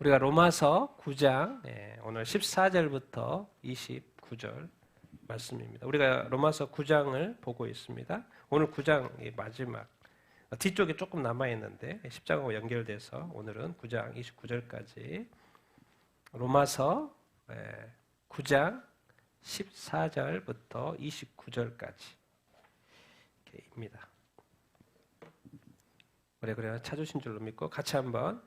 우리가 로마서 9장 오늘 14절부터 29절 말씀입니다. 우리가 로마서 9장을 보고 있습니다. 오늘 9장 마지막 뒤쪽에 조금 남아있는데 10장하고 연결돼서 오늘은 9장 29절까지 로마서 9장 14절부터 29절까지입니다. 그래 찾으신 줄로 믿고 같이 한번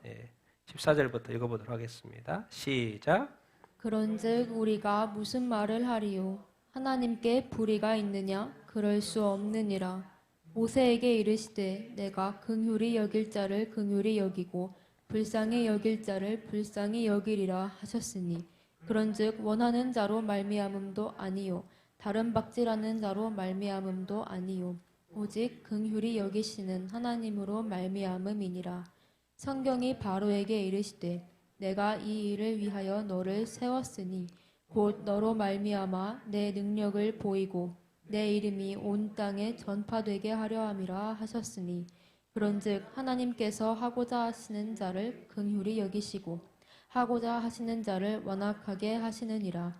14절부터 읽어보도록 하겠습니다. 시작. 그런즉 우리가 무슨 말을 하리요? 하나님께 불의가 있느냐? 그럴 수 없느니라. 모세에게 이르시되 내가 긍휼히 여길 자를 긍휼히 여기고 불쌍히 여길 자를 불쌍히 여기리라 하셨으니 그런즉 원하는 자로 말미암음도 아니요 다른 박질하는 자로 말미암음도 아니요 오직 긍휼히 여기시는 하나님으로 말미암음이니라. 성경이 바로에게 이르시되 내가 이 일을 위하여 너를 세웠으니 곧 너로 말미암아 내 능력을 보이고 내 이름이 온 땅에 전파되게 하려 함이라 하셨으니 그런즉 하나님께서 하고자 하시는 자를 긍휼히 여기시고 하고자 하시는 자를 완악하게 하시느니라.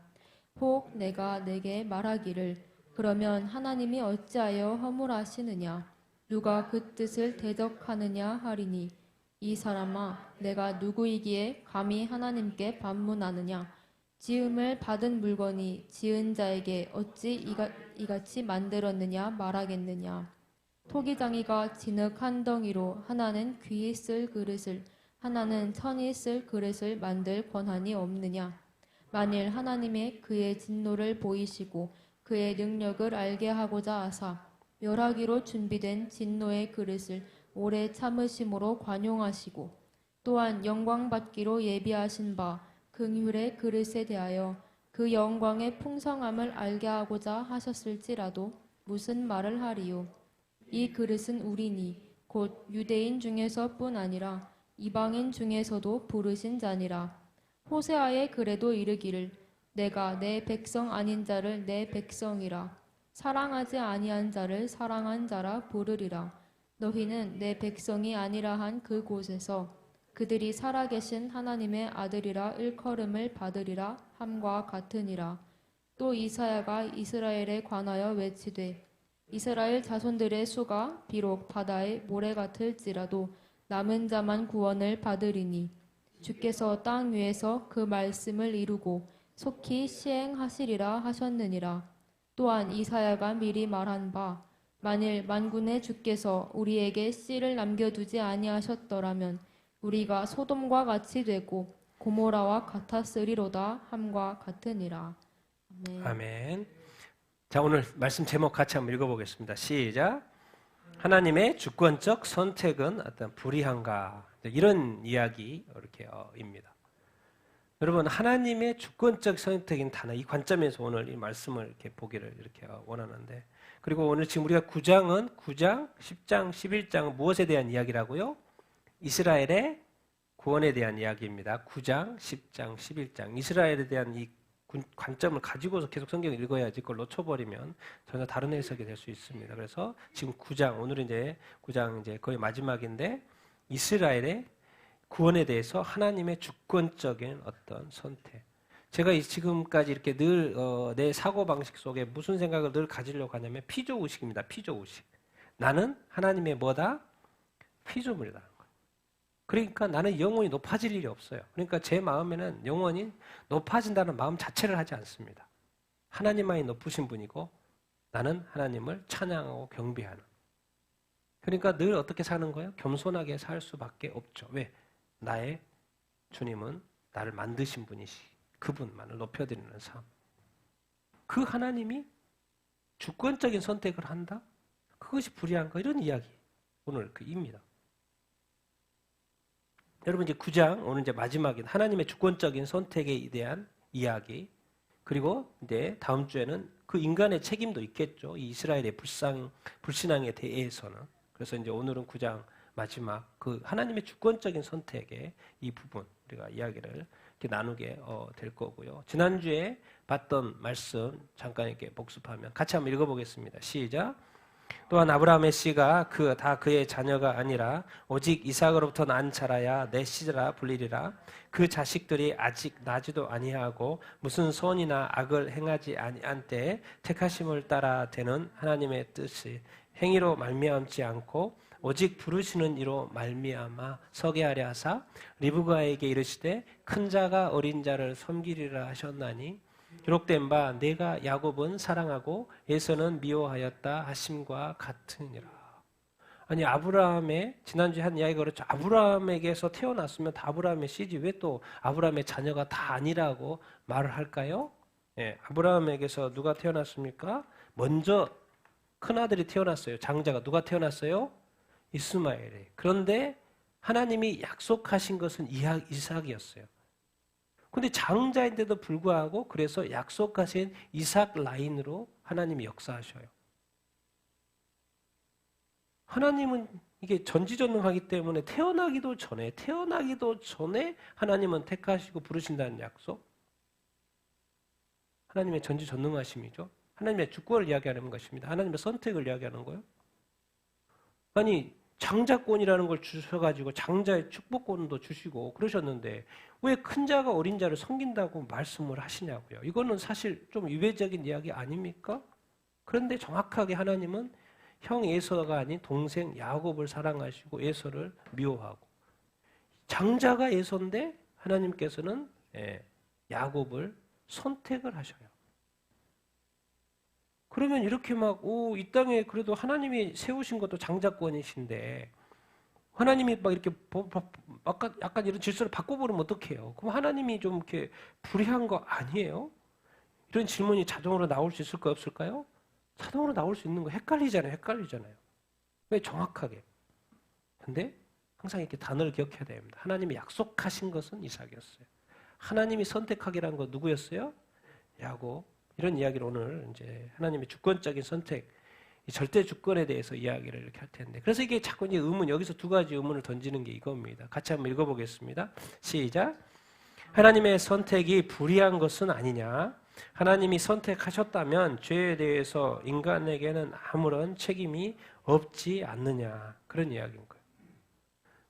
혹 내가 내게 말하기를 그러면 하나님이 어찌하여 허물하시느냐 누가 그 뜻을 대적하느냐 하리니 이 사람아 내가 누구이기에 감히 하나님께 반문하느냐 지음을 받은 물건이 지은 자에게 어찌 이같이 만들었느냐 말하겠느냐. 토기장이가 진흙 한 덩이로 하나는 귀히 쓸 그릇을 하나는 천이 쓸 그릇을 만들 권한이 없느냐. 만일 하나님의 그의 진노를 보이시고 그의 능력을 알게 하고자 하사 멸하기로 준비된 진노의 그릇을 오래 참으심으로 관용하시고 또한 영광받기로 예비하신 바 긍휼의 그릇에 대하여 그 영광의 풍성함을 알게 하고자 하셨을지라도 무슨 말을 하리요. 이 그릇은 우리니 곧 유대인 중에서뿐 아니라 이방인 중에서도 부르신 자니라. 호세아의 글에도 이르기를 내가 내 백성 아닌 자를 내 백성이라 사랑하지 아니한 자를 사랑한 자라 부르리라. 너희는 내 백성이 아니라 한 그곳에서 그들이 살아계신 하나님의 아들이라 일컬음을 받으리라 함과 같으니라. 또 이사야가 이스라엘에 관하여 외치되 이스라엘 자손들의 수가 비록 바다의 모래 같을지라도 남은 자만 구원을 받으리니 주께서 땅 위에서 그 말씀을 이루고 속히 시행하시리라 하셨느니라. 또한 이사야가 미리 말한 바 만일 만군의 주께서 우리에게 씨를 남겨두지 아니하셨더라면 우리가 소돔과 같이 되고 고모라와 같았으리로다 함과 같으니라. 아멘. 아멘. 자, 오늘 말씀 제목 같이 한번 읽어보겠습니다. 시작. 하나님의 주권적 선택은 어떤 불의한가? 이런 이야기 이렇게입니다. 여러분, 하나님의 주권적 선택인 단어 이 관점에서 오늘 이 말씀을 이렇게 보기를 이렇게 원하는데, 그리고 오늘 지금 우리가 9장은 9장, 10장, 11장은 무엇에 대한 이야기라고요? 이스라엘의 구원에 대한 이야기입니다. 9장, 10장, 11장 이스라엘에 대한 이 관점을 가지고서 계속 성경을 읽어야지 그걸 놓쳐버리면 전혀 다른 해석이 될 수 있습니다. 그래서 지금 9장, 오늘은 이제 9장 이제 거의 마지막인데 이스라엘의 구원에 대해서 하나님의 주권적인 어떤 선택. 제가 지금까지 이렇게 늘 내 사고방식 속에 무슨 생각을 늘 가지려고 하냐면 피조의식입니다. 피조의식. 나는 하나님의 뭐다? 피조물이다. 그러니까 나는 영원히 높아질 일이 없어요. 그러니까 제 마음에는 영원히 높아진다는 마음 자체를 하지 않습니다. 하나님만이 높으신 분이고 나는 하나님을 찬양하고 경배하는. 그러니까 늘 어떻게 사는 거예요? 겸손하게 살 수밖에 없죠. 왜? 나의 주님은 나를 만드신 분이시. 그분만을 높여드리는 삶. 그 하나님이 주권적인 선택을 한다? 그것이 불의한가? 이런 이야기. 오늘 그입니다. 여러분 이제 9장 오늘 이제 마지막인 하나님의 주권적인 선택에 대한 이야기. 그리고 이제 다음 주에는 그 인간의 책임도 있겠죠. 이 이스라엘의 불신앙에 대해서는. 그래서 이제 오늘은 9장 마지막 그 하나님의 주권적인 선택의 이 부분 우리가 이야기를 이렇게 나누게 될 거고요. 지난주에 봤던 말씀 잠깐 이렇게 복습하면 같이 한번 읽어보겠습니다. 시작. 또한 아브라함의 씨가 다 그의 자녀가 아니라 오직 이삭으로부터 난 자라야 내 씨라 불리리라. 그 자식들이 아직 나지도 아니하고 무슨 선이나 악을 행하지 아니한 때에 택하심을 따라 되는 하나님의 뜻이 행위로 말미암지 않고 오직 부르시는 이로 말미암아 서게 하려 하사 리브가에게 이르시되 큰 자가 어린 자를 섬기리라 하셨나니 기록된 바 내가 야곱은 사랑하고 에서는 미워하였다 하심과 같으니라. 아니 아브라함의 지난주에 한 이야기가 그렇죠. 아브라함에게서 태어났으면 다 아브라함의 씨지 왜 또 아브라함의 자녀가 다 아니라고 말을 할까요? 예, 아브라함에게서 누가 태어났습니까? 먼저 큰아들이 태어났어요. 장자가 누가 태어났어요? 이스마엘이. 그런데 하나님이 약속하신 것은 이삭이었어요. 근데 장자인데도 불구하고 그래서 약속하신 이삭 라인으로 하나님이 역사하셔요. 하나님은 이게 전지전능하기 때문에 태어나기도 전에 하나님은 택하시고 부르신다는 약속. 하나님의 전지전능하심이죠. 하나님의 주권을 이야기하는 것입니다. 하나님의 선택을 이야기하는 거예요. 아니 장자권이라는 걸 주셔가지고 장자의 축복권도 주시고 그러셨는데 왜 큰 자가 어린 자를 섬긴다고 말씀을 하시냐고요. 이거는 사실 좀 유배적인 이야기 아닙니까? 그런데 정확하게 하나님은 형 에서가 아닌 동생 야곱을 사랑하시고 에서를 미워하고 장자가 에서인데 하나님께서는 야곱을 선택을 하셔요. 그러면 이렇게 이 땅에 그래도 하나님이 세우신 것도 장자권이신데 하나님이 막 이렇게 약간 이런 질서를 바꿔버리면 어떡해요? 그럼 하나님이 좀 이렇게 불의한 거 아니에요? 이런 질문이 자동으로 나올 수 있을까요? 없을까요? 자동으로 나올 수 있는 거 헷갈리잖아요. 왜 정확하게? 근데 항상 이렇게 단어를 기억해야 됩니다. 하나님이 약속하신 것은 이삭이었어요. 하나님이 선택하기라는 건 누구였어요? 야곱. 이런 이야기를 오늘 이제 하나님의 주권적인 선택, 절대 주권에 대해서 이야기를 이렇게 할 텐데. 그래서 이게 자꾸 이제 여기서 두 가지 의문을 던지는 게 이겁니다. 같이 한번 읽어보겠습니다. 시작. 하나님의 선택이 불의한 것은 아니냐? 하나님이 선택하셨다면 죄에 대해서 인간에게는 아무런 책임이 없지 않느냐? 그런 이야기인 거예요.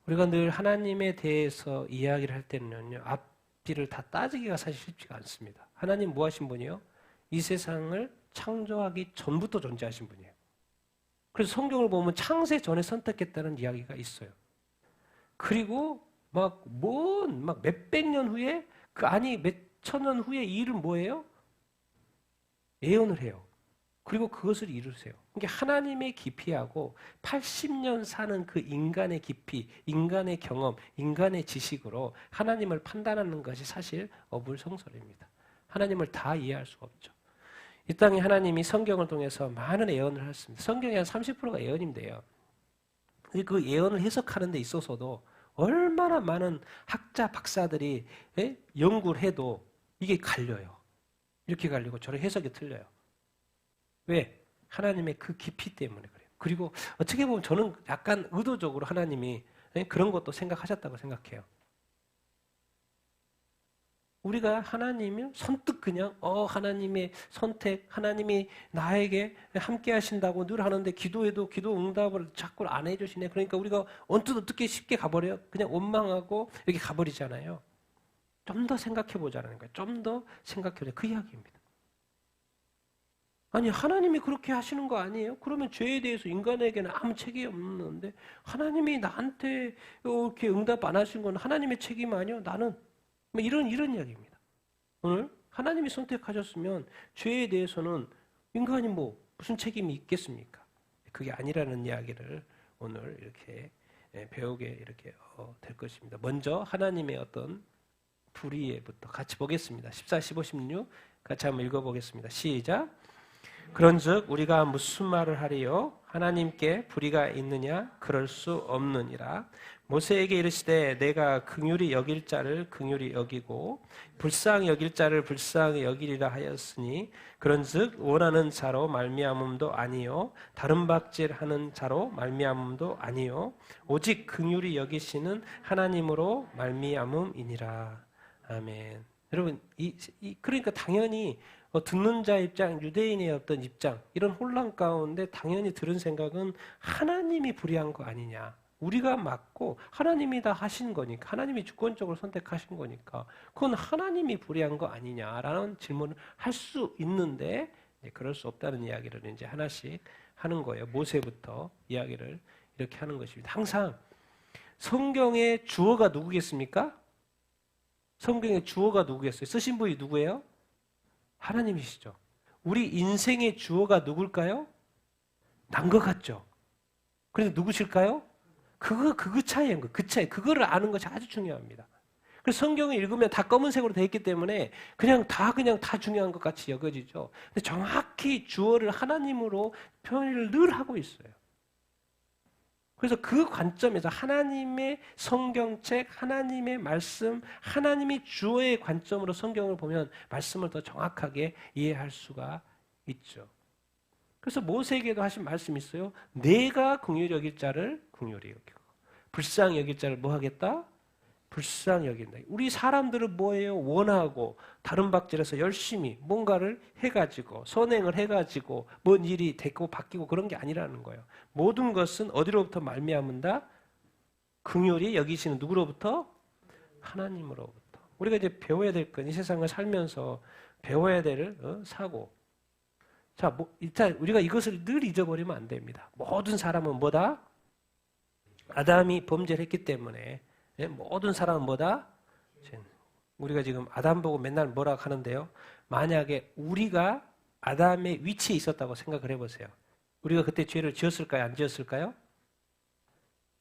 우리가 늘 하나님에 대해서 이야기를 할 때는요, 앞뒤를 다 따지기가 사실 쉽지가 않습니다. 하나님 뭐 하신 분이요? 이 세상을 창조하기 전부터 존재하신 분이에요. 그래서 성경을 보면 창세 전에 선택했다는 이야기가 있어요. 그리고 막 몇백 년 후에 몇천 년 후에 이 일은 뭐예요? 예언을 해요. 그리고 그것을 이루세요. 그러니까 하나님의 깊이하고 80년 사는 그 인간의 깊이, 인간의 경험, 인간의 지식으로 하나님을 판단하는 것이 사실 어불성설입니다. 하나님을 다 이해할 수가 없죠. 이 땅에 하나님이 성경을 통해서 많은 예언을 했습니다. 성경의 한 30%가 예언인데요. 그 예언을 해석하는 데 있어서도 얼마나 많은 학자, 박사들이 연구를 해도 이게 갈려요. 이렇게 갈리고 저렇게 해석이 틀려요. 왜? 하나님의 그 깊이 때문에 그래요. 그리고 어떻게 보면 저는 약간 의도적으로 하나님이 그런 것도 생각하셨다고 생각해요. 우리가 하나님을 선뜻 그냥 하나님의 선택, 하나님이 나에게 함께 하신다고 늘 하는데 기도해도 기도 응답을 자꾸 안 해주시네. 그러니까 우리가 언뜻 어떻게 쉽게 가버려요? 그냥 원망하고 이렇게 가버리잖아요. 좀 더 생각해 보자는 거예요. 좀 더 생각해 보자. 그 이야기입니다. 아니 하나님이 그렇게 하시는 거 아니에요? 그러면 죄에 대해서 인간에게는 아무 책임이 없는데 하나님이 나한테 이렇게 응답 안 하신 건 하나님의 책임 아니요? 나는 이런 이야기입니다. 오늘 하나님이 선택하셨으면 죄에 대해서는 인간이 무슨 책임이 있겠습니까? 그게 아니라는 이야기를 오늘 이렇게 배우게 이렇게 될 것입니다. 먼저 하나님의 어떤 불의에부터 같이 보겠습니다. 14, 15, 16 같이 한번 읽어보겠습니다. 시작. 그런즉 우리가 무슨 말을 하리요? 하나님께 불의가 있느냐? 그럴 수 없느니라. 모세에게 이르시되 내가 긍휼히 여길 자를 긍휼히 여기고 불쌍히 여길 자를 불쌍히 여기리라 하였으니 그런즉 원하는 자로 말미암음도 아니요 다른 박질하는 자로 말미암음도 아니요 오직 긍휼히 여기시는 하나님으로 말미암음이니라. 아멘. 여러분, 그러니까 당연히 듣는 자 입장, 유대인의 어떤 입장, 이런 혼란 가운데 당연히 들은 생각은 하나님이 불의한 거 아니냐. 우리가 맞고 하나님이 다 하신 거니까, 하나님이 주권적으로 선택하신 거니까, 그건 하나님이 불의한 거 아니냐라는 질문을 할 수 있는데, 그럴 수 없다는 이야기를 이제 하나씩 하는 거예요. 모세부터 이야기를 이렇게 하는 것입니다. 항상 성경의 주어가 누구겠습니까? 성경의 주어가 누구겠어요? 쓰신 분이 누구예요? 하나님이시죠. 우리 인생의 주어가 누굴까요? 난 것 같죠. 그런데 누구실까요? 그 차이인 거, 그 차이. 그거를 아는 것이 아주 중요합니다. 그래서 성경을 읽으면 다 검은색으로 되어 있기 때문에 그냥 다 중요한 것 같이 여겨지죠. 근데 정확히 주어를 하나님으로 표현을 늘 하고 있어요. 그래서 그 관점에서 하나님의 성경책, 하나님의 말씀, 하나님이 주어의 관점으로 성경을 보면 말씀을 더 정확하게 이해할 수가 있죠. 그래서 모세에게도 하신 말씀이 있어요. 내가 긍휼히 여길 자를 긍휼히 여기고 불쌍히 여길 자를 뭐 하겠다? 불쌍히 여긴다. 우리 사람들은 뭐예요? 원하고 다른 박질에서 열심히 뭔가를 해가지고 선행을 해가지고 뭔 일이 되고 바뀌고 그런 게 아니라는 거예요. 모든 것은 어디로부터 말미암은다? 긍휼히 여기시는 누구로부터? 하나님으로부터. 우리가 이제 배워야 될 건 이 세상을 살면서 배워야 될 사고. 자, 일단 우리가 이것을 늘 잊어버리면 안 됩니다. 모든 사람은 뭐다? 아담이 범죄를 했기 때문에 모든 사람은 뭐다? 우리가 지금 아담 보고 맨날 뭐라고 하는데요. 만약에 우리가 아담의 위치에 있었다고 생각을 해보세요. 우리가 그때 죄를 지었을까요? 안 지었을까요?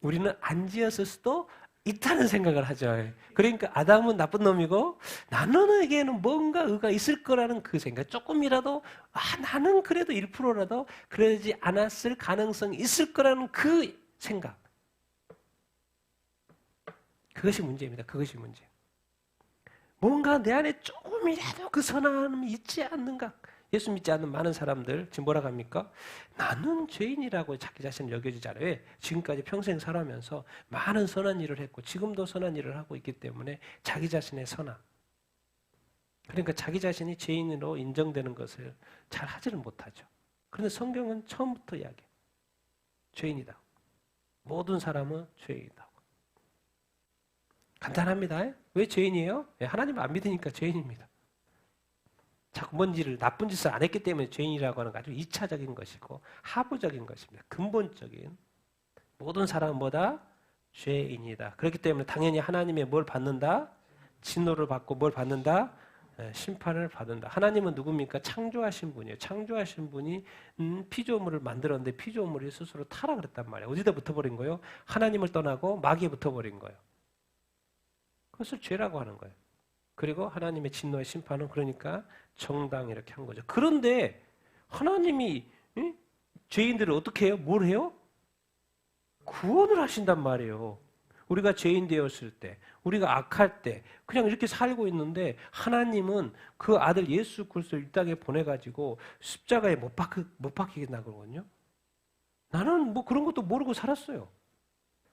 우리는 안 지었을 수도 있다는 생각을 하죠. 그러니까 아담은 나쁜 놈이고 나는에게는 뭔가 의가 있을 거라는 그 생각. 조금이라도 나는 그래도 1%라도 그러지 않았을 가능성이 있을 거라는 그 생각. 그것이 문제입니다. 그것이 문제. 뭔가 내 안에 조금이라도 그 선함이 있지 않는가? 예수 믿지 않는 많은 사람들 지금 뭐라고 합니까? 나는 죄인이라고 자기 자신을 여겨지잖아요. 왜? 지금까지 평생 살아면서 많은 선한 일을 했고 지금도 선한 일을 하고 있기 때문에 자기 자신의 선함. 그러니까 자기 자신이 죄인으로 인정되는 것을 잘 하지는 못하죠. 그런데 성경은 처음부터 이야기해요. 죄인이다. 모든 사람은 죄인이다. 간단합니다. 왜 죄인이에요? 하나님 안 믿으니까 죄인입니다. 자꾸 뭔 일을 나쁜 짓을 안 했기 때문에 죄인이라고 하는 건 아주 2차적인 것이고 하부적인 것입니다. 근본적인 모든 사람은 뭐다? 죄인이다. 그렇기 때문에 당연히 하나님의 뭘 받는다? 진노를 받고 뭘 받는다? 심판을 받는다. 하나님은 누굽니까? 창조하신 분이에요. 창조하신 분이 피조물을 만들었는데 피조물이 스스로 타락을 했단 말이에요. 어디다 붙어버린 거예요? 하나님을 떠나고 마귀에 붙어버린 거예요. 그것을 죄라고 하는 거예요. 그리고 하나님의 진노의 심판은 그러니까 정당 이렇게 한 거죠. 그런데 하나님이 죄인들을 어떻게 해요? 뭘 해요? 구원을 하신단 말이에요. 우리가 죄인 되었을 때, 우리가 악할 때 그냥 이렇게 살고 있는데 하나님은 그 아들 예수 그리스도를 이 땅에 보내가지고 십자가에 못 박히게 나거든요. 나는 뭐 그런 것도 모르고 살았어요.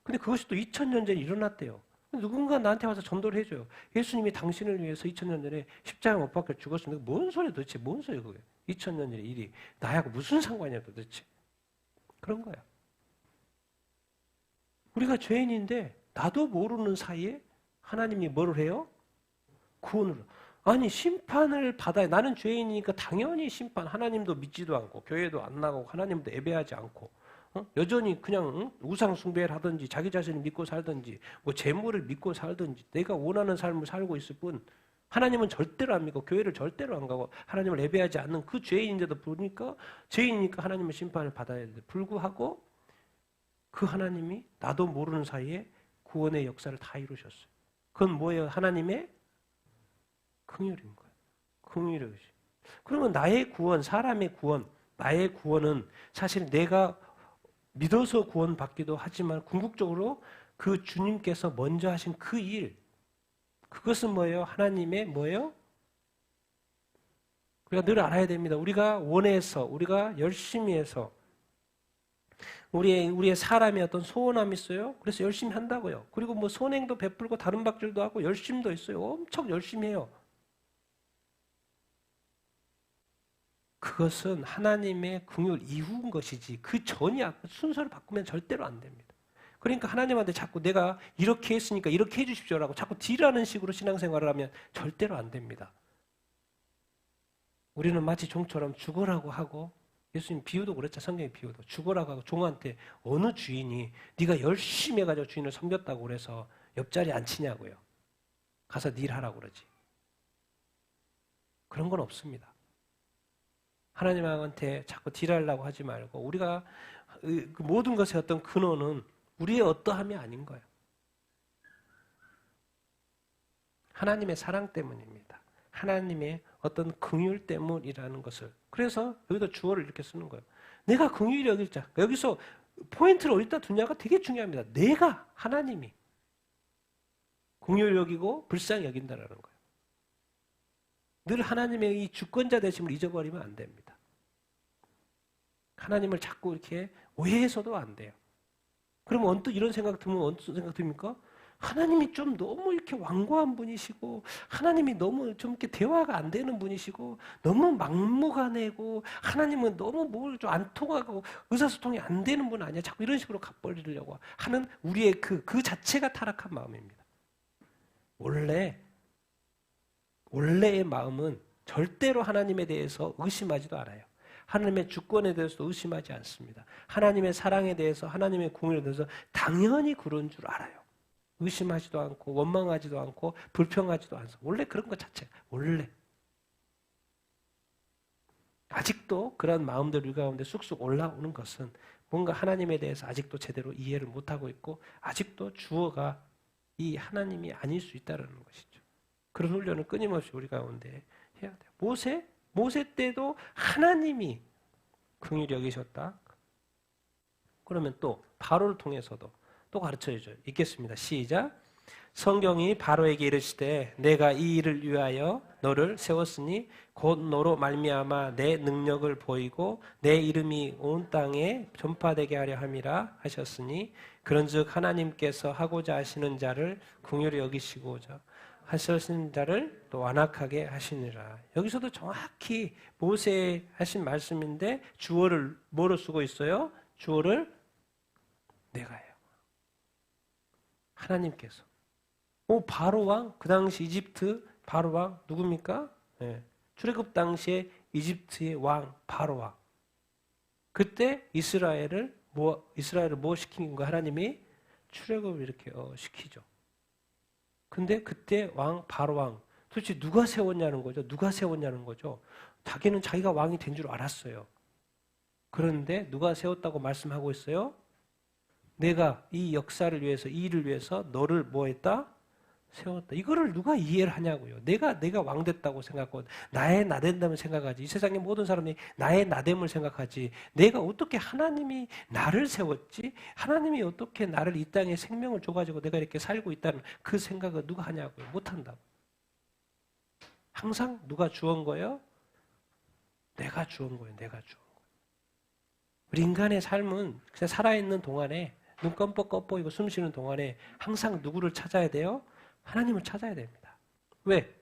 근데 그것이 또 2000년 전에 일어났대요. 누군가 나한테 와서 전도를 해줘요. 예수님이 당신을 위해서 2000년 전에 십자가 못 박혀 죽었습니다. 뭔 소리야 도대체? 뭔 소리야 그게? 2000년 전의 일이 나하고 무슨 상관이야 도대체? 그런 거야. 우리가 죄인인데 나도 모르는 사이에 하나님이 뭐를 해요? 구원을. 아니 심판을 받아야 나는 죄인이니까 당연히 심판. 하나님도 믿지도 않고 교회도 안 나가고 하나님도 예배하지 않고 여전히 그냥 우상 숭배를 하든지 자기 자신을 믿고 살든지 뭐 재물을 믿고 살든지 내가 원하는 삶을 살고 있을 뿐 하나님은 절대로 안 믿고 교회를 절대로 안 가고 하나님을 예배하지 않는 그 죄인인데도 보니까 죄인이니까 하나님의 심판을 받아야 되는데 불구하고 그 하나님이 나도 모르는 사이에 구원의 역사를 다 이루셨어요. 그건 뭐예요? 하나님의 긍휼인 거예요. 긍휼이시. 그러면 나의 구원, 사람의 구원, 나의 구원은 사실 내가 믿어서 구원받기도 하지만 궁극적으로 그 주님께서 먼저 하신 그 일, 그것은 뭐예요? 하나님의 뭐예요? 우리가 늘 알아야 됩니다. 우리가 원해서, 우리가 열심히 해서 우리의 사람의 어떤 소원함이 있어요. 그래서 열심히 한다고요. 그리고 뭐 선행도 베풀고 다른 박질도 하고 열심도 있어요. 엄청 열심히 해요. 그것은 하나님의 긍휼 이후인 것이지 그 전이 순서를 바꾸면 절대로 안 됩니다. 그러니까 하나님한테 자꾸 내가 이렇게 했으니까 이렇게 해주십시오라고 자꾸 딜하는 식으로 신앙생활을 하면 절대로 안 됩니다. 우리는 마치 종처럼 죽으라고 하고, 예수님 비유도 그랬죠. 성경의 비유도 죽으라고 하고, 종한테 어느 주인이 네가 열심히 해가지고 주인을 섬겼다고 그래서 옆자리 앉히냐고요. 가서 네 일 하라고 그러지. 그런 건 없습니다. 하나님한테 자꾸 딜하려고 하지 말고, 우리가 그 모든 것의 어떤 근원은 우리의 어떠함이 아닌 거예요. 하나님의 사랑 때문입니다. 하나님의 어떤 긍휼 때문이라는 것을. 그래서 여기다 주어를 이렇게 쓰는 거예요. 내가 긍휼히 여길 자. 여기서 포인트를 어디다 두냐가 되게 중요합니다. 내가, 하나님이 긍휼히 여기고 불쌍히 여긴다라는 거예요. 늘 하나님의 이 주권자 되심을 잊어버리면 안 됩니다. 하나님을 자꾸 이렇게 오해해서도 안 돼요. 그러면 언뜻 이런 생각 들면 어떤 생각 듭니까? 하나님이 좀 너무 이렇게 완고한 분이시고, 하나님이 너무 좀 이렇게 대화가 안 되는 분이시고, 너무 막무가내고, 하나님은 너무 뭘 좀 안 통하고 의사소통이 안 되는 분 아니야? 자꾸 이런 식으로 갚버리려고 하는 우리의 그 자체가 타락한 마음입니다. 원래의 마음은 절대로 하나님에 대해서 의심하지도 않아요. 하나님의 주권에 대해서도 의심하지 않습니다. 하나님의 사랑에 대해서, 하나님의 궁에 대해서 당연히 그런 줄 알아요. 의심하지도 않고 원망하지도 않고 불평하지도 않습니다. 원래 그런 것 자체가 원래. 아직도 그런 마음들 우리 가운데 쑥쑥 올라오는 것은 뭔가 하나님에 대해서 아직도 제대로 이해를 못하고 있고, 아직도 주어가 이 하나님이 아닐 수 있다는 것이죠. 그런 훈련을 끊임없이 우리 가운데 해야 돼요. 모세 때도 하나님이 긍휼히 여기셨다. 그러면 또 바로를 통해서도 또 가르쳐줘요. 읽겠습니다. 시작. 성경이 바로에게 이르시되 내가 이 일을 위하여 너를 세웠으니 곧 너로 말미암아 내 능력을 보이고 내 이름이 온 땅에 전파되게 하려 함이라 하셨으니, 그런즉 하나님께서 하고자 하시는 자를 긍휼히 여기시고자 하시는 자를 또 완악하게 하시니라. 여기서도 정확히 모세 하신 말씀인데 주어를 뭐로 쓰고 있어요? 주어를 내가요. 하나님께서. 바로 왕, 그 당시 이집트 바로 왕 누굽니까? 네. 출애굽 당시에 이집트의 왕 바로 왕. 그때 이스라엘을 뭐 시킨 거? 하나님이 출애굽을 이렇게 시키죠. 근데 그때 왕 바로 왕 도대체 누가 세웠냐는 거죠. 자기는 자기가 왕이 된 줄 알았어요. 그런데 누가 세웠다고 말씀하고 있어요? 내가 이 역사를 위해서, 이 일을 위해서 너를 뭐 했다? 세웠다. 이거를 누가 이해를 하냐고요. 내가 왕 됐다고 생각하고 나의 나된다면 생각하지. 이 세상의 모든 사람이 나의 나됨을 생각하지. 내가 어떻게 하나님이 나를 세웠지? 하나님이 어떻게 나를 이 땅에 생명을 줘가지고 내가 이렇게 살고 있다는 그 생각을 누가 하냐고요. 못한다고. 항상 누가 주은 거예요? 내가 주은 거예요. 우리 인간의 삶은 그냥 살아있는 동안에, 눈 껌뻑껌뻑이고 숨 쉬는 동안에 항상 누구를 찾아야 돼요? 하나님을 찾아야 됩니다. 왜?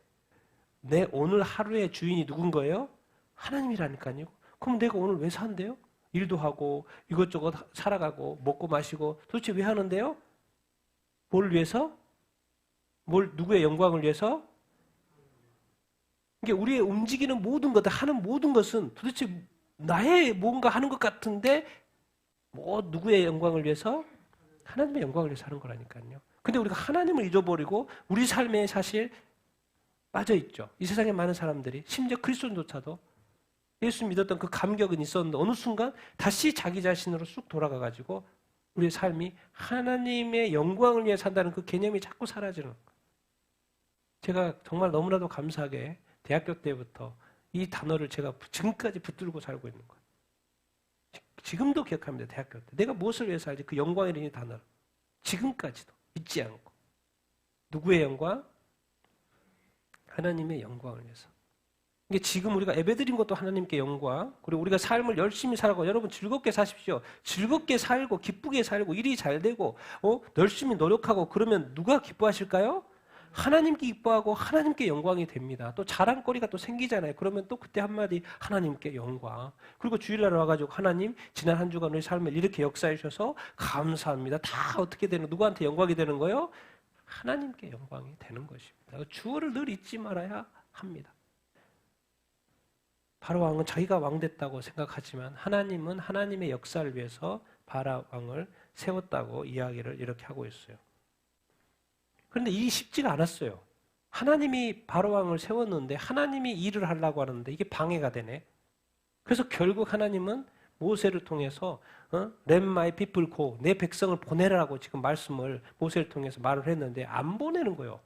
내 오늘 하루의 주인이 누군 거예요? 하나님이라니까요. 그럼 내가 오늘 왜 산대요? 일도 하고 이것저것 살아가고 먹고 마시고 도대체 왜 하는데요? 뭘 위해서? 누구의 영광을 위해서? 이게 우리의 움직이는 모든 것들, 하는 모든 것은 도대체 나의 뭔가 하는 것 같은데 누구의 영광을 위해서? 하나님의 영광을 위해서 하는 거라니까요. 근데 우리가 하나님을 잊어버리고 우리 삶에 사실 빠져있죠. 이 세상에 많은 사람들이, 심지어 그리스도인조차도 예수 믿었던 그 감격은 있었는데 어느 순간 다시 자기 자신으로 쑥 돌아가가지고 우리의 삶이 하나님의 영광을 위해 산다는 그 개념이 자꾸 사라지는 거예요. 제가 정말 너무나도 감사하게 대학교 때부터 이 단어를 제가 지금까지 붙들고 살고 있는 거예요. 지금도 기억합니다. 대학교 때. 내가 무엇을 위해서 살지? 그 영광이라는 단어를. 지금까지도 잊지 않고. 누구의 영광? 하나님의 영광을 위해서. 이게 지금 우리가 예배드린 것도 하나님께 영광, 그리고 우리가 삶을 열심히 살고, 여러분 즐겁게 사십시오. 즐겁게 살고 기쁘게 살고 일이 잘 되고 열심히 노력하고 그러면 누가 기뻐하실까요? 하나님께 기뻐하고 하나님께 영광이 됩니다. 또 자랑거리가 또 생기잖아요. 그러면 또 그때 한마디 하나님께 영광. 그리고 주일날 와가지고 하나님 지난 한 주간 우리 삶을 이렇게 역사해 주셔서 감사합니다. 다 어떻게 되는 누구한테 영광이 되는 거예요? 하나님께 영광이 되는 것입니다. 주어를 늘 잊지 말아야 합니다. 바로 왕은 자기가 왕 됐다고 생각하지만 하나님은 하나님의 역사를 위해서 바라 왕을 세웠다고 이야기를 이렇게 하고 있어요. 그런데 일이 쉽지가 않았어요. 하나님이 바로 왕을 세웠는데 하나님이 일을 하려고 하는데 이게 방해가 되네. 그래서 결국 하나님은 모세를 통해서 Let my people go, 내 백성을 보내라고 지금 말씀을 모세를 통해서 말을 했는데 안 보내는 거예요.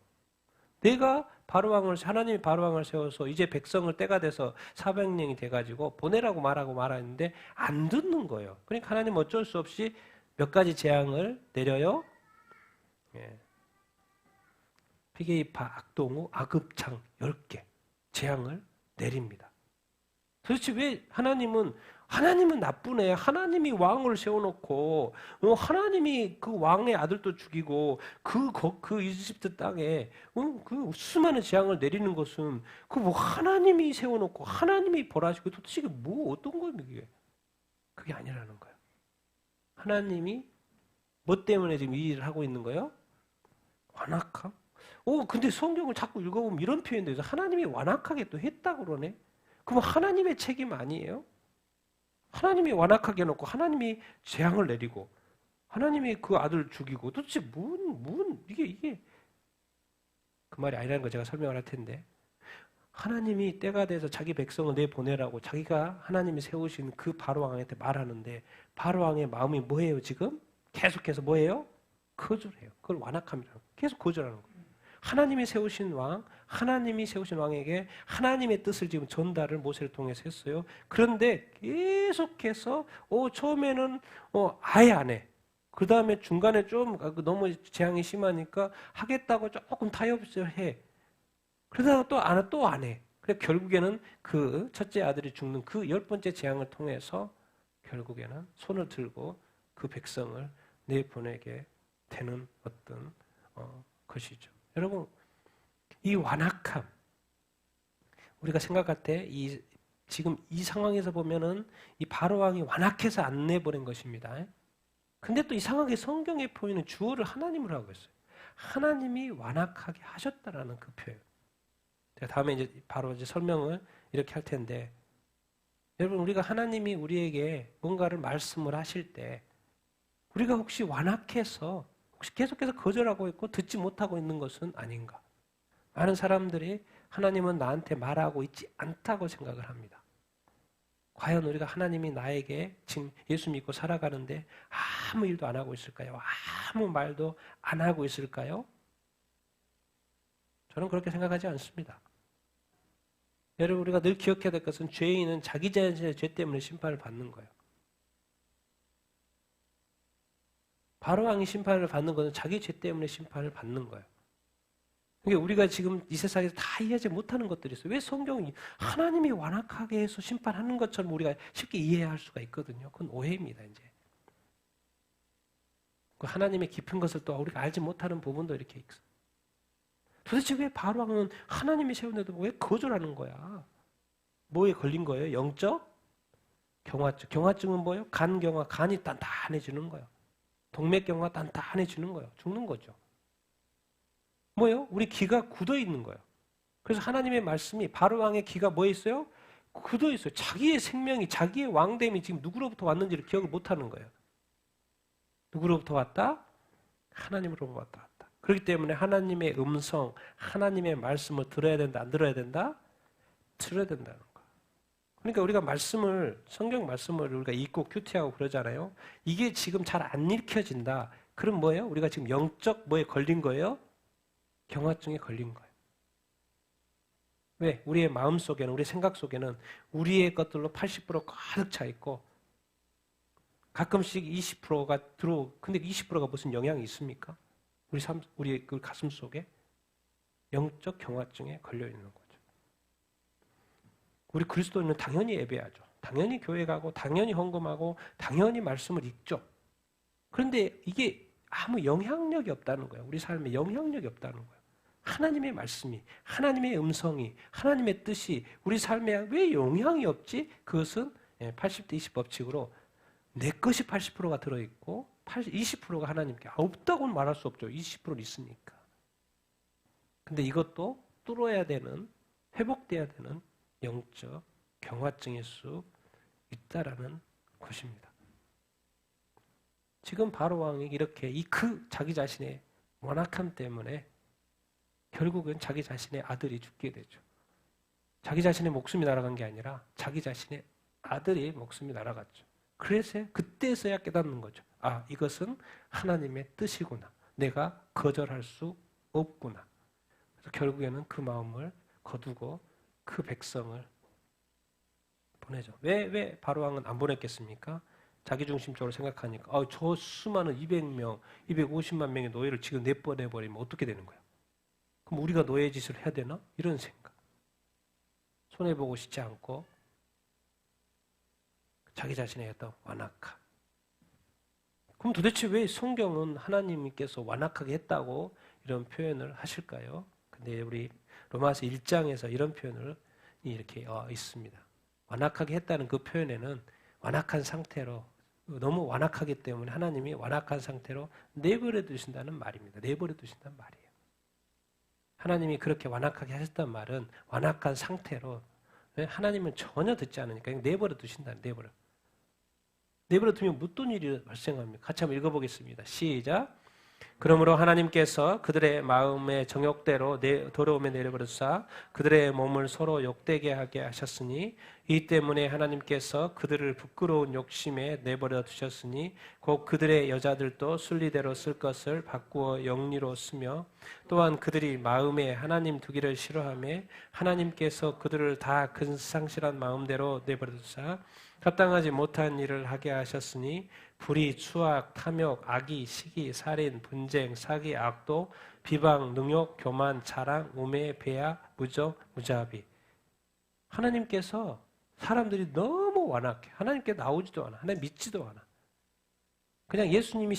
내가 하나님이 바로 왕을 세워서 이제 백성을 때가 돼서 400년이 돼가지고 보내라고 말하는데 안 듣는 거예요. 그러니까 하나님 어쩔 수 없이 몇 가지 재앙을 내려요. 예. 피게이파, 악동우, 아급창 10개 재앙을 내립니다. 도대체 왜 하나님은 나쁘네. 하나님이 왕을 세워놓고 하나님이 그 왕의 아들도 죽이고 그 이집트 땅에 그 수많은 재앙을 내리는 것은 그 뭐 하나님이 세워놓고 하나님이 벌하시고 도대체 이게 뭐 어떤 겁니까 이게? 그게 아니라는 거예요. 하나님이 뭐 때문에 지금 이 일을 하고 있는 거예요? 완악함? 근데 성경을 자꾸 읽어보면 이런 표현도 있어요. 하나님이 완악하게 또 했다고 그러네. 그럼 하나님의 책임 아니에요? 하나님이 완악하게 해놓고 하나님이 재앙을 내리고 하나님이 그 아들을 죽이고 도대체 이게 그 말이 아니라는 거 제가 설명을 할 텐데 하나님이 때가 돼서 자기 백성을 내보내라고 자기가 하나님이 세우신 그 바로왕한테 말하는데 바로왕의 마음이 뭐예요 지금? 계속해서 뭐예요? 거절해요. 그걸 완악함이라고 계속 거절하는 거예요. 하나님이 세우신 왕, 하나님이 세우신 왕에게 하나님의 뜻을 지금 전달을 모세를 통해서 했어요. 그런데 계속해서 처음에는 아예 안 해. 그 다음에 중간에 좀 너무 재앙이 심하니까 하겠다고 조금 타협을 해. 그러다가 또 안 해. 그래 결국에는 그 첫째 아들이 죽는 그 10번째 재앙을 통해서 결국에는 손을 들고 그 백성을 내보내게 되는 어떤 것이죠. 여러분, 이 완악함, 우리가 생각할 때 지금 이 상황에서 보면은 이 바로왕이 완악해서 안 내보낸 것입니다. 근데 또 이상하게 성경에 보이는 주어를 하나님으로 하고 있어요. 하나님이 완악하게 하셨다라는 그 표현. 제가 다음에 이제 바로 설명을 이렇게 할 텐데, 여러분, 우리가 하나님이 우리에게 뭔가를 말씀을 하실 때, 우리가 혹시 완악해서 혹시 계속해서 거절하고 있고 듣지 못하고 있는 것은 아닌가? 많은 사람들이 하나님은 나한테 말하고 있지 않다고 생각을 합니다. 과연 우리가 하나님이 나에게 지금 예수 믿고 살아가는데 아무 일도 안 하고 있을까요? 아무 말도 안 하고 있을까요? 저는 그렇게 생각하지 않습니다. 여러분, 우리가 늘 기억해야 될 것은 죄인은 자기 자신의 죄 때문에 심판을 받는 거예요. 바로왕이 심판을 받는 것은 자기 죄 때문에 심판을 받는 거예요. 그러니까 우리가 지금 이 세상에서 다 이해하지 못하는 것들이 있어요. 왜 성경이 하나님이 완악하게 해서 심판하는 것처럼 우리가 쉽게 이해할 수가 있거든요. 그건 오해입니다, 이제. 그 하나님의 깊은 것을 또 우리가 알지 못하는 부분도 이렇게 있어요. 도대체 왜 바로왕은 하나님이 세운데도 왜 거절하는 거야? 뭐에 걸린 거예요? 영적 경화증. 경화증은 뭐예요? 간경화, 간이 단단해지는 거예요. 동맥경화가 단단해지는 거예요. 죽는 거죠. 뭐예요? 우리 기가 굳어 있는 거예요. 그래서 하나님의 말씀이 바로왕의 기가 뭐에 있어요? 굳어 있어요. 자기의 생명이, 자기의 왕됨이 지금 누구로부터 왔는지를 기억을 못하는 거예요. 누구로부터 왔다? 하나님으로부터 왔다. 그렇기 때문에 하나님의 음성, 하나님의 말씀을 들어야 된다, 안 들어야 된다? 들어야 된다는 거예요. 그러니까 우리가 성경 말씀을 우리가 읽고 큐티하고 그러잖아요. 이게 지금 잘 안 읽혀진다. 그럼 뭐예요? 우리가 지금 영적 뭐에 걸린 거예요? 경화증에 걸린 거예요. 왜? 우리의 마음 속에는, 우리 생각 속에는 우리의 것들로 80% 가득 차 있고 가끔씩 20%가 근데 20%가 무슨 영향이 있습니까? 우리 그 가슴 속에 영적 경화증에 걸려 있는 거죠. 우리 그리스도인은 당연히 예배하죠. 당연히 교회 가고, 당연히 헌금하고, 당연히 말씀을 읽죠. 그런데 이게 아무 영향력이 없다는 거예요. 우리 삶에 영향력이 없다는 거예요. 하나님의 말씀이, 하나님의 음성이, 하나님의 뜻이 우리 삶에 왜 영향이 없지? 그것은 80대 20 법칙으로 내 것이 80%가 들어있고 20%가 하나님께 없다고는 말할 수 없죠. 20%는 있으니까. 근데 이것도 뚫어야 되는, 회복돼야 되는 영적 경화증일 수 있다라는 것입니다. 지금 바로왕이 이렇게 자기 자신의 완악함 때문에 결국은 자기 자신의 아들이 죽게 되죠. 자기 자신의 목숨이 날아간 게 아니라 자기 자신의 아들의 목숨이 날아갔죠. 그래서 그때서야 깨닫는 거죠. 아, 이것은 하나님의 뜻이구나. 내가 거절할 수 없구나. 그래서 결국에는 그 마음을 거두고 그 백성을 보내죠. 왜 바로왕은 안 보냈겠습니까? 자기중심적으로 생각하니까 저 수많은 200명, 250만 명의 노예를 지금 내보내버리면 어떻게 되는 거야? 그럼 우리가 노예 짓을 해야 되나? 이런 생각. 손해보고 싶지 않고 자기 자신의 어떤 완악함. 그럼 도대체 왜 성경은 하나님께서 완악하게 했다고 이런 표현을 하실까요? 근데 우리 로마서 1장에서 이런 표현을 이렇게 있습니다. 완악하게 했다는 그 표현에는 완악한 상태로 너무 완악하기 때문에 하나님이 완악한 상태로 내버려 두신다는 말입니다. 내버려 두신다는 말이에요. 하나님이 그렇게 완악하게 하셨단 말은 완악한 상태로 하나님은 전혀 듣지 않으니까 내버려 두신다. 내버려 두면 어떤 일이 발생합니까? 같이 한번 읽어보겠습니다. 시작. 그러므로 하나님께서 그들의 마음의 정욕대로 더러움에 내려버렸사 그들의 몸을 서로 욕되게 하게 하셨으니 이 때문에 하나님께서 그들을 부끄러운 욕심에 내버려 두셨으니 곧 그들의 여자들도 순리대로 쓸 것을 바꾸어 영리로 쓰며 또한 그들이 마음에 하나님 두기를 싫어하며 하나님께서 그들을 다 근상실한 마음대로 내버려 두사 합당하지 못한 일을 하게 하셨으니 불의, 추악, 탐욕, 악의, 시기, 살인, 분쟁, 사기, 악도, 비방, 능욕, 교만, 자랑, 우매, 배아, 무정, 무자비. 하나님께서 사람들이 너무 완악해. 하나님께 나오지도 않아. 하나님 믿지도 않아. 그냥 예수님이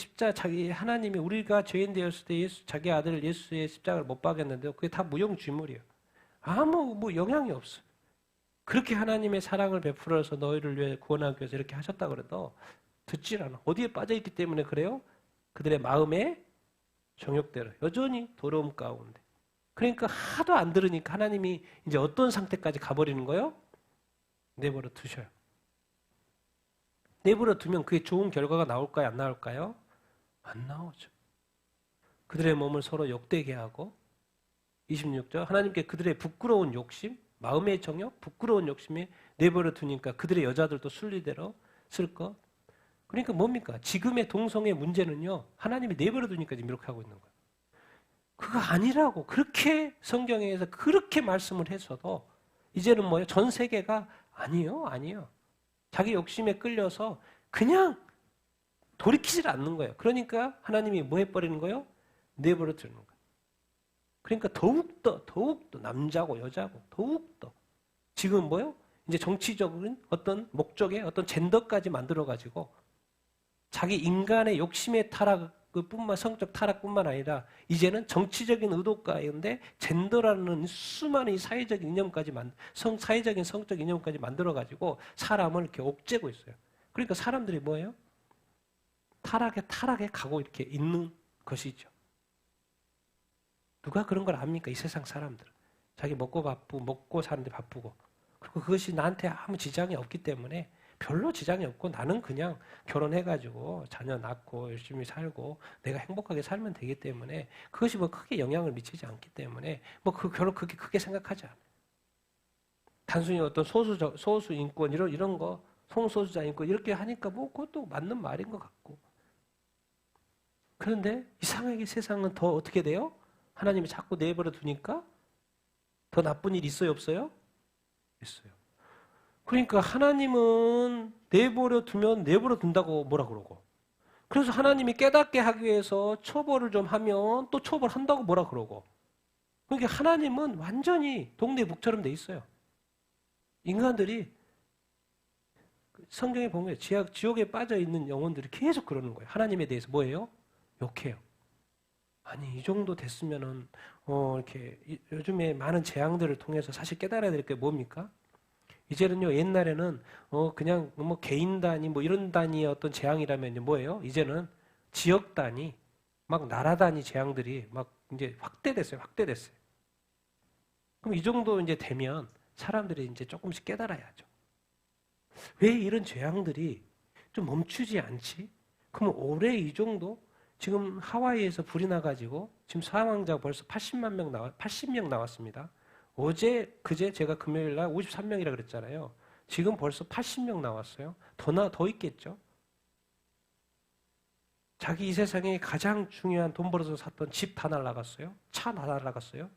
하나님이 우리가 죄인 되었을 때 자기 아들 예수의 십자가를 못 박았는데요. 그게 다 무용지물이에요. 아무 영향이 없어. 그렇게 하나님의 사랑을 베풀어서 너희를 위해 구원하기 위해서 이렇게 하셨다 그래도 듣질 않아. 어디에 빠져있기 때문에 그래요? 그들의 마음에 정욕대로 여전히 도로움 가운데. 그러니까 하도 안 들으니까 하나님이 이제 어떤 상태까지 가버리는 거예요? 내버려 두셔요. 내버려 두면 그게 좋은 결과가 나올까요? 안 나올까요? 안 나오죠. 그들의 몸을 서로 욕되게 하고 26절 하나님께 그들의 부끄러운 욕심 마음의 정욕, 부끄러운 욕심에 내버려 두니까 그들의 여자들도 순리대로 쓸 것. 그러니까 뭡니까? 지금의 동성애 문제는요. 하나님이 내버려 두니까 지금 이렇게 하고 있는 거예요. 그거 아니라고. 그렇게 성경에서 그렇게 말씀을 했어도 이제는 뭐예요? 전 세계가 아니요. 자기 욕심에 끌려서 그냥 돌이키질 않는 거예요. 그러니까 하나님이 뭐 해버리는 거예요? 내버려 두는 거예요. 그러니까 더욱더 남자고 여자고 더욱더 지금 뭐요? 이제 정치적인 어떤 목적의 어떤 젠더까지 만들어가지고 자기 인간의 욕심의 성적 타락뿐만 아니라 이제는 정치적인 의도 가운데 젠더라는 수많은 사회적인 이념까지 사회적인 성적 이념까지 만들어가지고 사람을 이렇게 옥죄고 있어요. 그러니까 사람들이 뭐예요? 타락에 가고 이렇게 있는 것이죠. 누가 그런 걸 압니까? 이 세상 사람들. 자기 먹고 사는데 바쁘고. 그리고 그것이 나한테 아무 지장이 없기 때문에 별로 지장이 없고 나는 그냥 결혼해가지고 자녀 낳고 열심히 살고 내가 행복하게 살면 되기 때문에 그것이 뭐 크게 영향을 미치지 않기 때문에 뭐 별로 그렇게 크게 생각하지 않아요. 단순히 어떤 소수 인권 이런 거 성소수자 인권 이렇게 하니까 뭐 그것도 맞는 말인 것 같고. 그런데 이상하게 세상은 더 어떻게 돼요? 하나님이 자꾸 내버려 두니까 더 나쁜 일 있어요, 없어요? 있어요. 그러니까 하나님은 내버려 두면 내버려 둔다고 뭐라 그러고. 그래서 하나님이 깨닫게 하기 위해서 처벌을 좀 하면 또 처벌한다고 뭐라 그러고. 그러니까 하나님은 완전히 동네북처럼 돼 있어요. 인간들이 성경에 보면 지옥에 빠져 있는 영혼들이 계속 그러는 거예요. 하나님에 대해서 뭐예요? 욕해요. 아니 이 정도 됐으면은 이렇게 요즘에 많은 재앙들을 통해서 사실 깨달아야 될 게 뭡니까? 이제는요 옛날에는 그냥 뭐 개인 단위 뭐 이런 단위의 어떤 재앙이라면 이제 뭐예요? 이제는 지역 단위, 막 나라 단위 재앙들이 막 이제 확대됐어요. 그럼 이 정도 이제 되면 사람들이 이제 조금씩 깨달아야죠. 왜 이런 재앙들이 좀 멈추지 않지? 그럼 올해 이 정도? 지금 하와이에서 불이 나가지고 지금 사망자가 벌써 80명 나왔습니다. 어제, 그제 제가 금요일 날 53명이라 그랬잖아요. 지금 벌써 80명 나왔어요. 더 있겠죠? 자기 이 세상에 가장 중요한 돈 벌어서 샀던 집 다 날라갔어요. 차 다 날라갔어요.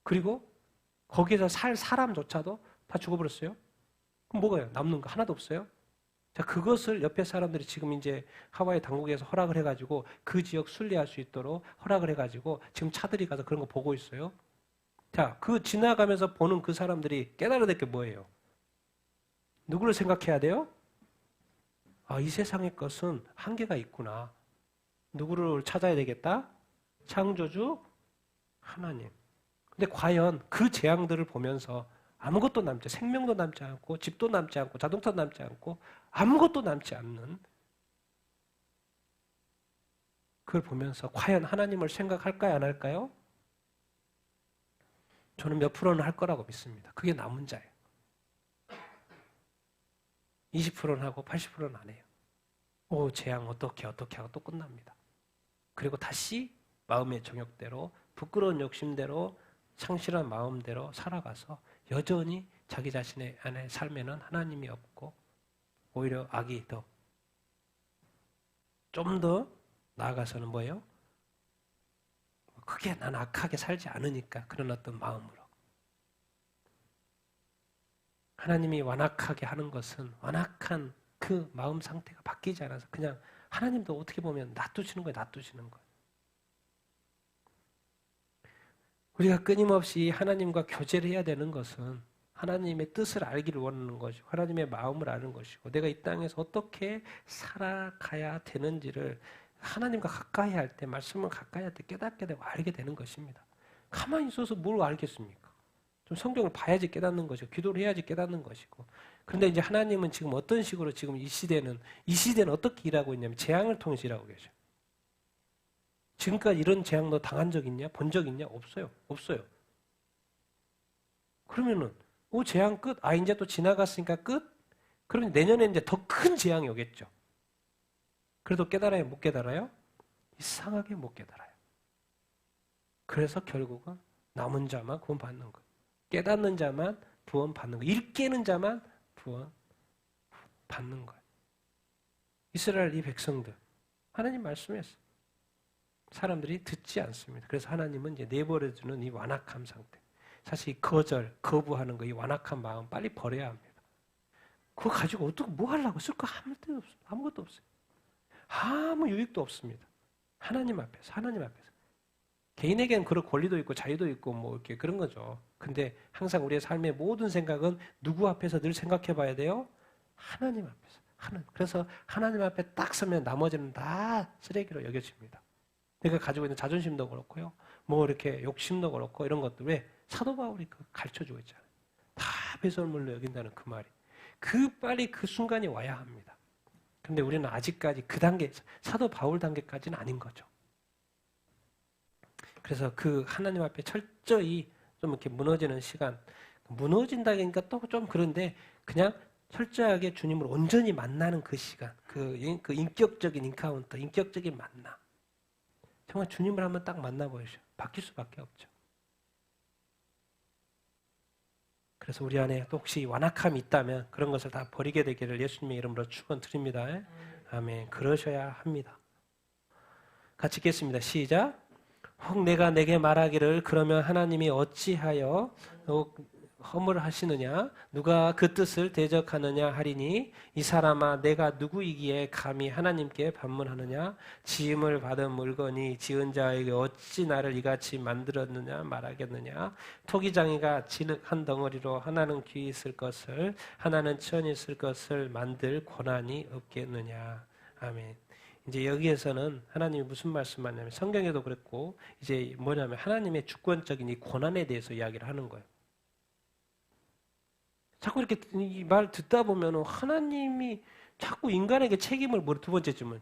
그리고 거기에서 살 사람조차도 다 죽어버렸어요. 그럼 뭐가요? 남는 거 하나도 없어요? 자, 그것을 옆에 사람들이 지금 이제 하와이 당국에서 허락을 해가지고 그 지역 순례할 수 있도록 허락을 해가지고 지금 차들이 가서 그런 거 보고 있어요. 자, 그 지나가면서 보는 그 사람들이 깨달아야 될 게 뭐예요? 누구를 생각해야 돼요? 아, 이 세상의 것은 한계가 있구나. 누구를 찾아야 되겠다? 창조주 하나님. 근데 과연 그 재앙들을 보면서 아무것도 남지, 생명도 남지 않고, 집도 남지 않고, 자동차도 남지 않고, 아무것도 남지 않는 그걸 보면서 과연 하나님을 생각할까요, 안 할까요? 저는 몇 프로는 할 거라고 믿습니다. 그게 남은 자예요. 20%는 하고 80%는 안 해요. 재앙 어떻게 하고 또 끝납니다. 그리고 다시 마음의 정욕대로, 부끄러운 욕심대로, 상실한 마음대로 살아가서 여전히 자기 자신의 안에 삶에는 하나님이 없고 오히려 악이 좀 더 나아가서는 뭐예요? 크게 난 악하게 살지 않으니까 그런 어떤 마음으로. 하나님이 완악하게 하는 것은 완악한 그 마음 상태가 바뀌지 않아서 그냥 하나님도 어떻게 보면 놔두시는 거예요. 우리가 끊임없이 하나님과 교제를 해야 되는 것은 하나님의 뜻을 알기를 원하는 것이고 하나님의 마음을 아는 것이고 내가 이 땅에서 어떻게 살아가야 되는지를 하나님과 가까이 할 때 말씀을 가까이 할 때 깨닫게 되고 알게 되는 것입니다. 가만히 있어서 뭘 알겠습니까? 좀 성경을 봐야지 깨닫는 것이고 기도를 해야지 깨닫는 것이고 그런데 이제 하나님은 지금 어떤 식으로 지금 이 시대는 어떻게 일하고 있냐면 재앙을 통해서 일하고 계셔. 지금까지 이런 재앙 너 당한 적 있냐? 본 적 있냐? 없어요. 그러면은 재앙 끝? 이제 또 지나갔으니까 끝? 그러면 내년에 이제 더 큰 재앙이 오겠죠. 그래도 깨달아요? 못 깨달아요? 이상하게 못 깨달아요. 그래서 결국은 남은 자만 구원 받는 거예요. 깨닫는 자만 구원 받는 거예요. 일 깨는 자만 구원 받는 거예요. 이스라엘 이 백성들 하나님 말씀했어요. 사람들이 듣지 않습니다. 그래서 하나님은 이제 내버려두는 이 완악함 상태. 사실 이 거부하는 거, 이 완악한 마음 빨리 버려야 합니다. 그거 가지고 어떻게 뭐 하려고 쓸 거 아무것도 없어요. 아무 유익도 없습니다. 하나님 앞에서. 개인에게는 그런 권리도 있고 자유도 있고 뭐 이렇게 그런 거죠. 근데 항상 우리의 삶의 모든 생각은 누구 앞에서 늘 생각해 봐야 돼요? 하나님 앞에서. 그래서 하나님 앞에 딱 서면 나머지는 다 쓰레기로 여겨집니다. 내가 가지고 있는 자존심도 그렇고요. 뭐 이렇게 욕심도 그렇고 이런 것들 왜 사도 바울이 가르쳐주고 있잖아요. 다 배설물로 여긴다는 그 말이. 빨리 그 순간이 와야 합니다. 근데 우리는 아직까지 그 단계, 사도 바울 단계까지는 아닌 거죠. 그래서 그 하나님 앞에 철저히 좀 이렇게 무너지는 시간, 무너진다니까 또 좀 그런데 그냥 철저하게 주님을 온전히 만나는 그 시간, 그 인격적인 인카운터, 인격적인 만남. 정말 주님을 한번 딱 만나보시죠. 바뀔 수밖에 없죠. 그래서 우리 안에 또 혹시 완악함이 있다면 그런 것을 다 버리게 되기를 예수님의 이름으로 축원드립니다. 아멘. 그러셔야 합니다. 같이 읽겠습니다. 시작. 혹 내가 내게 말하기를 그러면 하나님이 어찌하여 허물하시느냐 누가 그 뜻을 대적하느냐 하리니 이 사람아 내가 누구이기에 감히 하나님께 반문하느냐 지음을 받은 물건이 지은 자에게 어찌 나를 이같이 만들었느냐 말하겠느냐 토기장이가 한 덩어리로 하나는 귀 있을 것을 하나는 천 있을 것을 만들 권한이 없겠느냐. 아멘. 이제 여기에서는 하나님이 무슨 말씀하냐면 성경에도 그랬고 이제 뭐냐면 하나님의 주권적인 이 권한에 대해서 이야기를 하는 거예요. 자꾸 이렇게 이 말 듣다 보면 하나님이 자꾸 인간에게 책임을 두 번째쯤은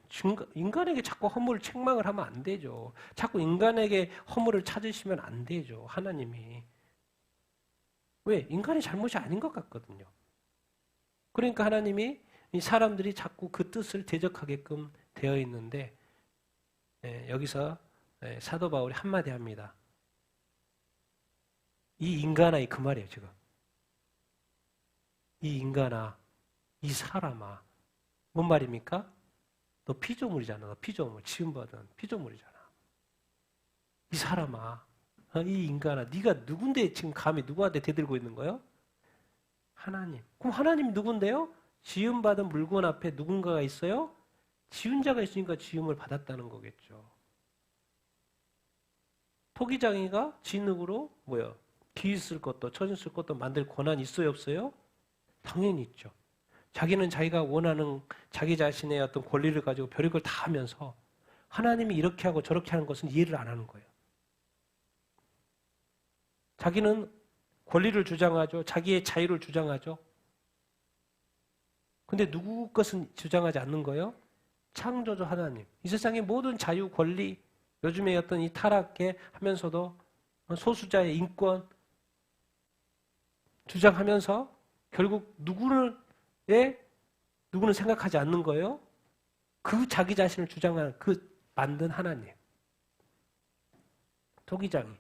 인간에게 자꾸 허물을 책망을 하면 안 되죠. 자꾸 인간에게 허물을 찾으시면 안 되죠. 하나님이. 왜? 인간의 잘못이 아닌 것 같거든요. 그러니까 하나님이 이 사람들이 자꾸 그 뜻을 대적하게끔 되어 있는데 여기서 사도 바울이 한마디 합니다. 이 인간아, 그 말이에요 지금. 이 인간아, 이 사람아, 뭔 말입니까? 너 피조물이잖아. 너 피조물, 지음받은 피조물이잖아. 이 사람아, 이 인간아, 네가 누군데 지금 감히 누구한테 대들고 있는 거예요? 하나님. 그럼 하나님이 누군데요? 지음받은 물건 앞에 누군가가 있어요? 지은 자가 있으니까 지음을 받았다는 거겠죠. 토기장이가 진흙으로 뭐야? 기 있을 것도 천 있을 것도 만들 권한이 있어요, 없어요? 당연히 있죠. 자기는 자기가 원하는 자기 자신의 어떤 권리를 가지고 별의걸 다 하면서 하나님이 이렇게 하고 저렇게 하는 것은 이해를 안 하는 거예요. 자기는 권리를 주장하죠. 자기의 자유를 주장하죠. 근데 누구 것은 주장하지 않는 거예요? 창조주 하나님. 이 세상의 모든 자유, 권리, 요즘에 어떤 이 타락해 하면서도 소수자의 인권 주장하면서 결국 누구는 생각하지 않는 거예요? 그 자기 자신을 주장하는 그 만든 하나님. 토기장이.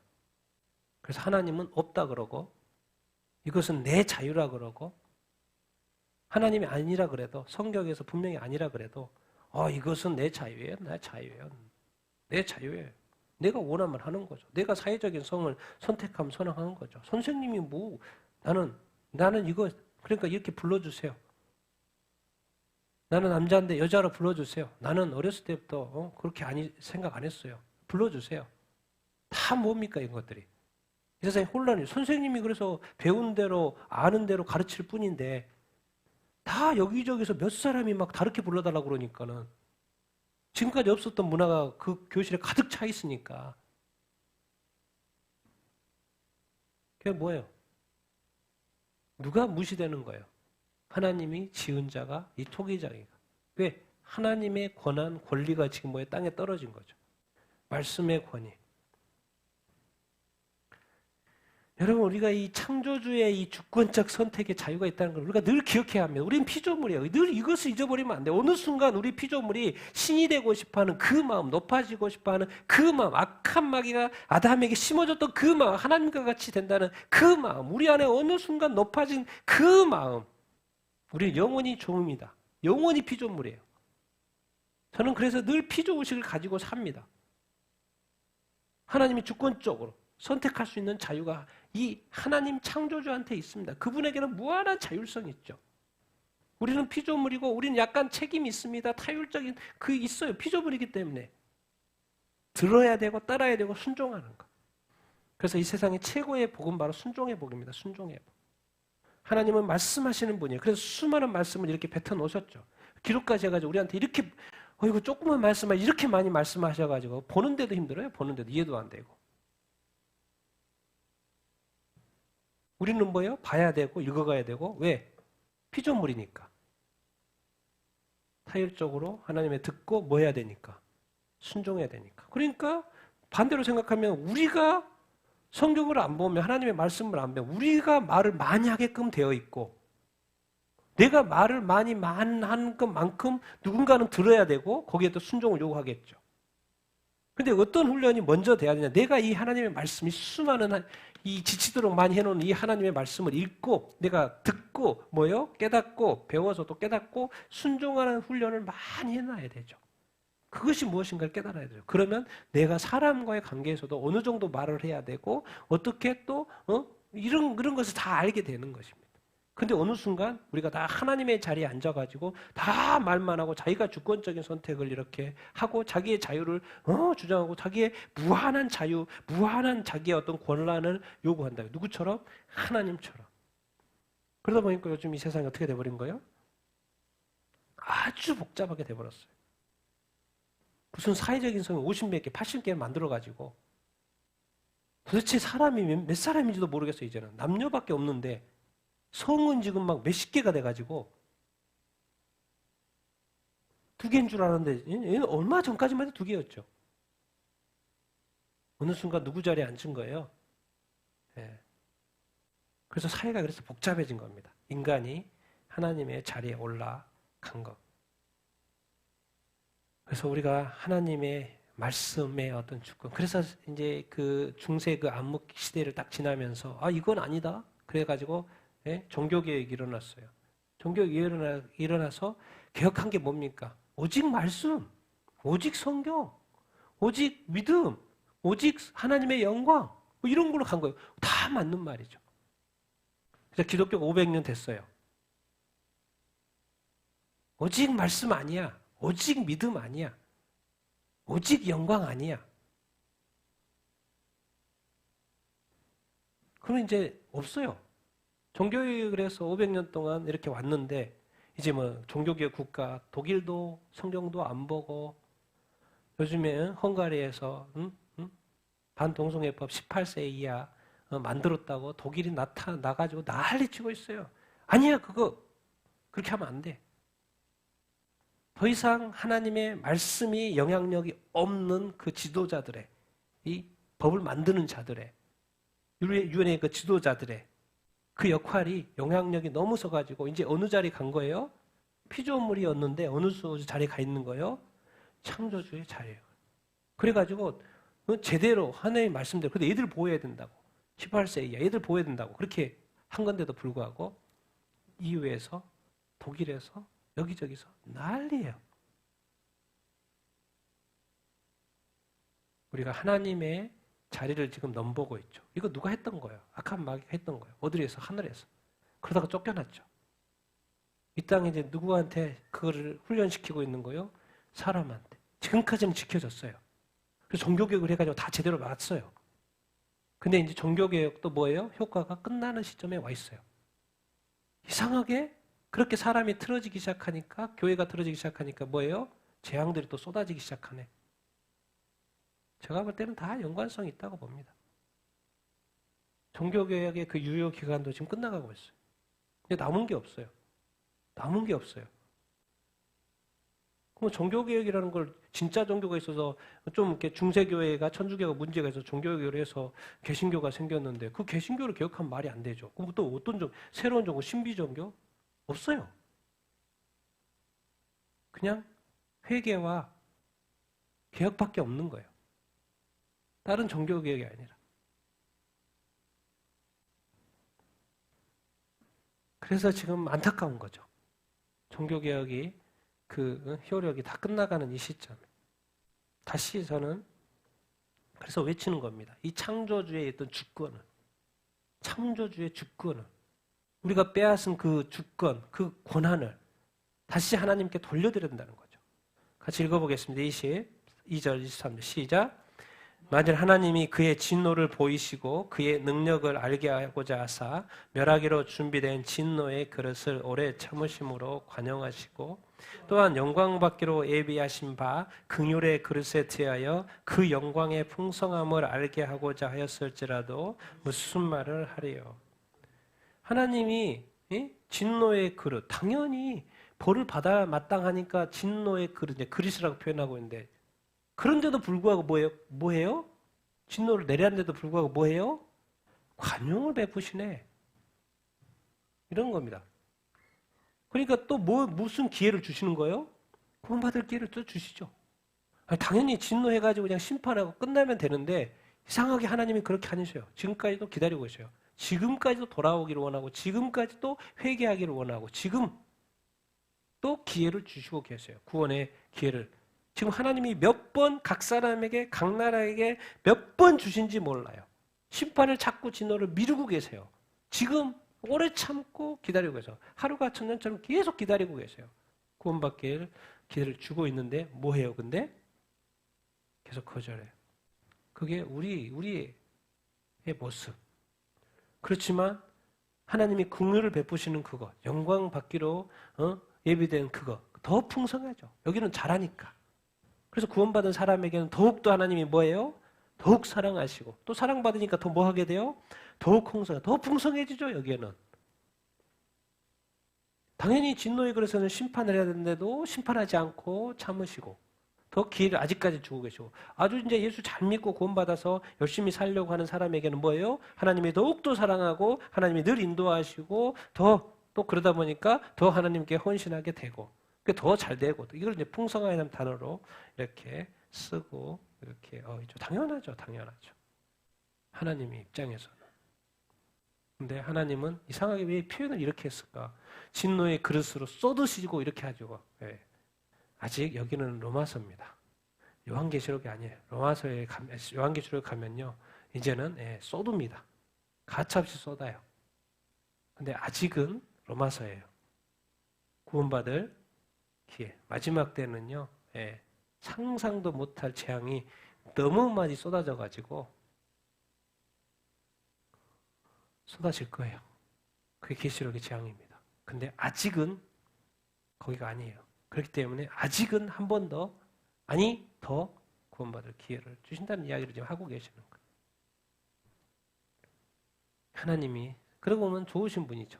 그래서 하나님은 없다 그러고 이것은 내 자유라 그러고 하나님이 아니라 그래도 성경에서 분명히 아니라 그래도 이것은 내 자유예요. 내 자유예요. 내 자유예요. 내가 원하면 하는 거죠. 내가 사회적인 성을 선택하면 선행하는 거죠. 선생님이 나는 이거 그러니까 이렇게 불러주세요. 나는 남자인데 여자로 불러주세요. 나는 어렸을 때부터 그렇게 생각 안 했어요. 불러주세요. 다 뭡니까 이것들이. 이 세상에 혼란이. 선생님이 그래서 배운 대로 아는 대로 가르칠 뿐인데 다 여기저기서 몇 사람이 막 다르게 불러달라고 그러니까는 지금까지 없었던 문화가 그 교실에 가득 차 있으니까 그게 뭐예요? 누가 무시되는 거예요? 하나님이 지은 자가 이 토기장이가. 왜? 하나님의 권한, 권리가 지금 땅에 떨어진 거죠. 말씀의 권위. 여러분 우리가 이 창조주의 이 주권적 선택의 자유가 있다는 걸 우리가 늘 기억해야 합니다. 우리는 피조물이에요. 늘 이것을 잊어버리면 안 돼요. 어느 순간 우리 피조물이 신이 되고 싶어하는 그 마음, 높아지고 싶어하는 그 마음, 악한 마귀가 아담에게 심어줬던 그 마음, 하나님과 같이 된다는 그 마음, 우리 안에 어느 순간 높아진 그 마음, 우리는 영원히 종입니다. 영원히 피조물이에요. 저는 그래서 늘 피조의식을 가지고 삽니다. 하나님이 주권적으로 선택할 수 있는 자유가 이 하나님 창조주한테 있습니다. 그분에게는 무한한 자율성이 있죠. 우리는 피조물이고 우리는 약간 책임이 있습니다. 타율적인 있어요. 피조물이기 때문에 들어야 되고 따라야 되고 순종하는 것. 그래서 이 세상의 최고의 복은 바로 순종의 복입니다. 순종의 복. 하나님은 말씀하시는 분이에요. 그래서 수많은 말씀을 이렇게 뱉어 놓으셨죠. 기록까지 해가지고 우리한테 이렇게 이거 조그만 말씀을 이렇게 많이 말씀하셔가지고 보는데도 힘들어요. 보는데도 이해도 안 되고. 우리는 뭐예요? 봐야 되고 읽어가야 되고. 왜? 피조물이니까. 타율적으로 하나님의 듣고 뭐 해야 되니까? 순종해야 되니까. 그러니까 반대로 생각하면 우리가 성경을 안 보면 하나님의 말씀을 안 보면 우리가 말을 많이 하게끔 되어 있고 내가 말을 많이 한 것만큼 누군가는 들어야 되고 거기에 또 순종을 요구하겠죠. 근데 어떤 훈련이 먼저 돼야 되냐? 내가 이 하나님의 말씀이 수많은 이 지치도록 많이 해놓은 이 하나님의 말씀을 읽고 내가 듣고 뭐요? 깨닫고 배워서 또 깨닫고 순종하는 훈련을 많이 해놔야 되죠. 그것이 무엇인가를 깨달아야 돼요. 그러면 내가 사람과의 관계에서도 어느 정도 말을 해야 되고 어떻게 또 그런 것을 다 알게 되는 것입니다. 근데 어느 순간 우리가 다 하나님의 자리에 앉아가지고 다 말만 하고 자기가 주권적인 선택을 이렇게 하고 자기의 자유를 주장하고 자기의 무한한 자유, 무한한 자기의 어떤 권한을 요구한다. 누구처럼? 하나님처럼. 그러다 보니까 요즘 이 세상이 어떻게 돼버린 거예요? 아주 복잡하게 돼버렸어요. 무슨 사회적인 성이 50몇 개, 80개 만들어가지고 도대체 사람이 몇 사람인지도 모르겠어요. 이제는 남녀밖에 없는데 성은 지금 막 몇십 개가 돼가지고 2개인 줄 알았는데 얘는 얼마 전까지만 해도 2개였죠. 어느 순간 누구 자리에 앉은 거예요. 예. 그래서 사회가 그래서 복잡해진 겁니다. 인간이 하나님의 자리에 올라간 것. 그래서 우리가 하나님의 말씀의 어떤 주권. 그래서 이제 그 중세 그 암묵 시대를 딱 지나면서 이건 아니다. 그래가지고 종교개혁이 일어났어요. 종교개혁이 일어나서 개혁한 게 뭡니까? 오직 말씀, 오직 성경, 오직 믿음, 오직 하나님의 영광 뭐 이런 걸로 간 거예요. 다 맞는 말이죠. 그래서 기독교가 500년 됐어요. 오직 말씀 아니야. 오직 믿음 아니야. 오직 영광 아니야. 그럼 이제 없어요. 종교개혁을 해서 500년 동안 이렇게 왔는데 이제 뭐 종교개혁 국가 독일도 성경도 안 보고 요즘에 헝가리에서 반동성애법 18세 이하 만들었다고 독일이 나가지고 난리치고 있어요. 아니야 그거 그렇게 하면 안 돼. 더 이상 하나님의 말씀이 영향력이 없는 그 지도자들의 이 법을 만드는 자들의 유엔의 그 지도자들의 그 역할이 영향력이 너무 서가지고 이제 어느 자리 간 거예요? 피조물이었는데 어느 자리에 가 있는 거예요? 창조주의 자리예요. 그래가지고 제대로 하나님의 말씀대로 근데 애들 보호해야 된다고 18세 이하 애들 보호해야 된다고 그렇게 한 건데도 불구하고 EU에서 독일에서 여기저기서 난리예요. 우리가 하나님의 자리를 지금 넘보고 있죠. 이거 누가 했던 거예요? 악한 마귀가 했던 거예요. 어디에서? 하늘에서. 그러다가 쫓겨났죠. 이 땅에 이제 누구한테 그거를 훈련시키고 있는 거예요? 사람한테. 지금까지는 지켜졌어요. 그래서 종교개혁을 해가지고 다 제대로 맞았어요. 근데 이제 종교개혁도 뭐예요? 효과가 끝나는 시점에 와 있어요. 이상하게 그렇게 사람이 틀어지기 시작하니까 교회가 틀어지기 시작하니까 뭐예요? 재앙들이 또 쏟아지기 시작하네. 제가 볼 때는 다 연관성이 있다고 봅니다. 종교개혁의 그 유효 기간도 지금 끝나가고 있어요. 근데 남은 게 없어요. 남은 게 없어요. 그럼 종교개혁이라는 걸 진짜 종교가 있어서 좀 이렇게 중세교회가 천주교가 문제가 있어서 종교개혁을 해서 개신교가 생겼는데 그 개신교를 개혁하면 말이 안 되죠. 그럼 또 어떤 새로운 종교, 신비 종교? 없어요. 그냥 회개와 개혁밖에 없는 거예요. 다른 종교개혁이 아니라. 그래서 지금 안타까운 거죠. 종교개혁이 그 효력이 다 끝나가는 이 시점에. 다시 저는 그래서 외치는 겁니다. 이 창조주의 있던 주권을, 창조주의 주권을, 우리가 빼앗은 그 주권, 그 권한을 다시 하나님께 돌려드려야 된다는 거죠. 같이 읽어보겠습니다. 22절, 23절 시작. 만일 하나님이 그의 진노를 보이시고 그의 능력을 알게 하고자 하사 멸하기로 준비된 진노의 그릇을 오래 참으심으로 관용하시고 또한 영광받기로 예비하신 바 긍휼의 그릇에 대하여 그 영광의 풍성함을 알게 하고자 하였을지라도 무슨 말을 하리요. 하나님이 진노의 그릇, 당연히 벌을 받아 마땅하니까 진노의 그릇, 그릇이라고 표현하고 있는데 그런데도 불구하고 뭐해요? 진노를 내렸는데도 불구하고 뭐해요? 관용을 베푸시네. 이런 겁니다. 그러니까 또 무슨 기회를 주시는 거예요? 구원받을 기회를 또 주시죠. 당연히 진노해가지고 그냥 심판하고 끝나면 되는데 이상하게 하나님이 그렇게 아니셔요. 지금까지도 기다리고 계셔요. 지금까지도 돌아오기를 원하고 지금까지도 회개하기를 원하고 지금 또 기회를 주시고 계세요. 구원의 기회를. 지금 하나님이 몇 번 각 사람에게 각 나라에게 몇 번 주신지 몰라요. 심판을 자꾸 진노를 미루고 계세요. 지금 오래 참고 기다리고 계세요. 하루가 천년처럼 계속 기다리고 계세요. 구원받길 기회를 주고 있는데 뭐해요? 근데 계속 거절해요. 그게 우리의 모습. 그렇지만 하나님이 긍휼을 베푸시는 그거, 영광 받기로 예비된 그거 더 풍성하죠. 여기는 잘하니까. 그래서 구원받은 사람에게는 더욱더 하나님이 뭐예요? 더욱 사랑하시고 또 사랑받으니까 더 뭐 하게 돼요? 더욱 더 풍성해지죠. 여기에는. 당연히 진노의 그릇에는 심판을 해야 되는데도 심판하지 않고 참으시고 더 기회를 아직까지 주고 계시고 아주 이제 예수 잘 믿고 구원받아서 열심히 살려고 하는 사람에게는 뭐예요? 하나님이 더욱더 사랑하고 하나님이 늘 인도하시고 더 또 그러다 보니까 더 하나님께 헌신하게 되고 더 잘 되고 이걸 이제 풍성하다는 단어로 이렇게 쓰고 이렇게 당연하죠. 하나님의 입장에서는. 근데 하나님은 이상하게 왜 표현을 이렇게 했을까? 진노의 그릇으로 쏟으시고 이렇게 하죠. 예. 아직 여기는 로마서입니다. 요한계시록이 아니에요. 요한계시록에 가면요. 이제는 쏟습니다. 가차없이 쏟아요. 근데 아직은 로마서예요. 구원받을 기회. 마지막 때는요. 상상도 못할 재앙이 너무 많이 쏟아져 가지고 쏟아질 거예요. 그게 계시록의 재앙입니다. 근데 아직은 거기가 아니에요. 그렇기 때문에 아직은 한 번 더 더 구원받을 기회를 주신다는 이야기를 지금 하고 계시는 거예요. 하나님이 그러고 보면 좋으신 분이죠.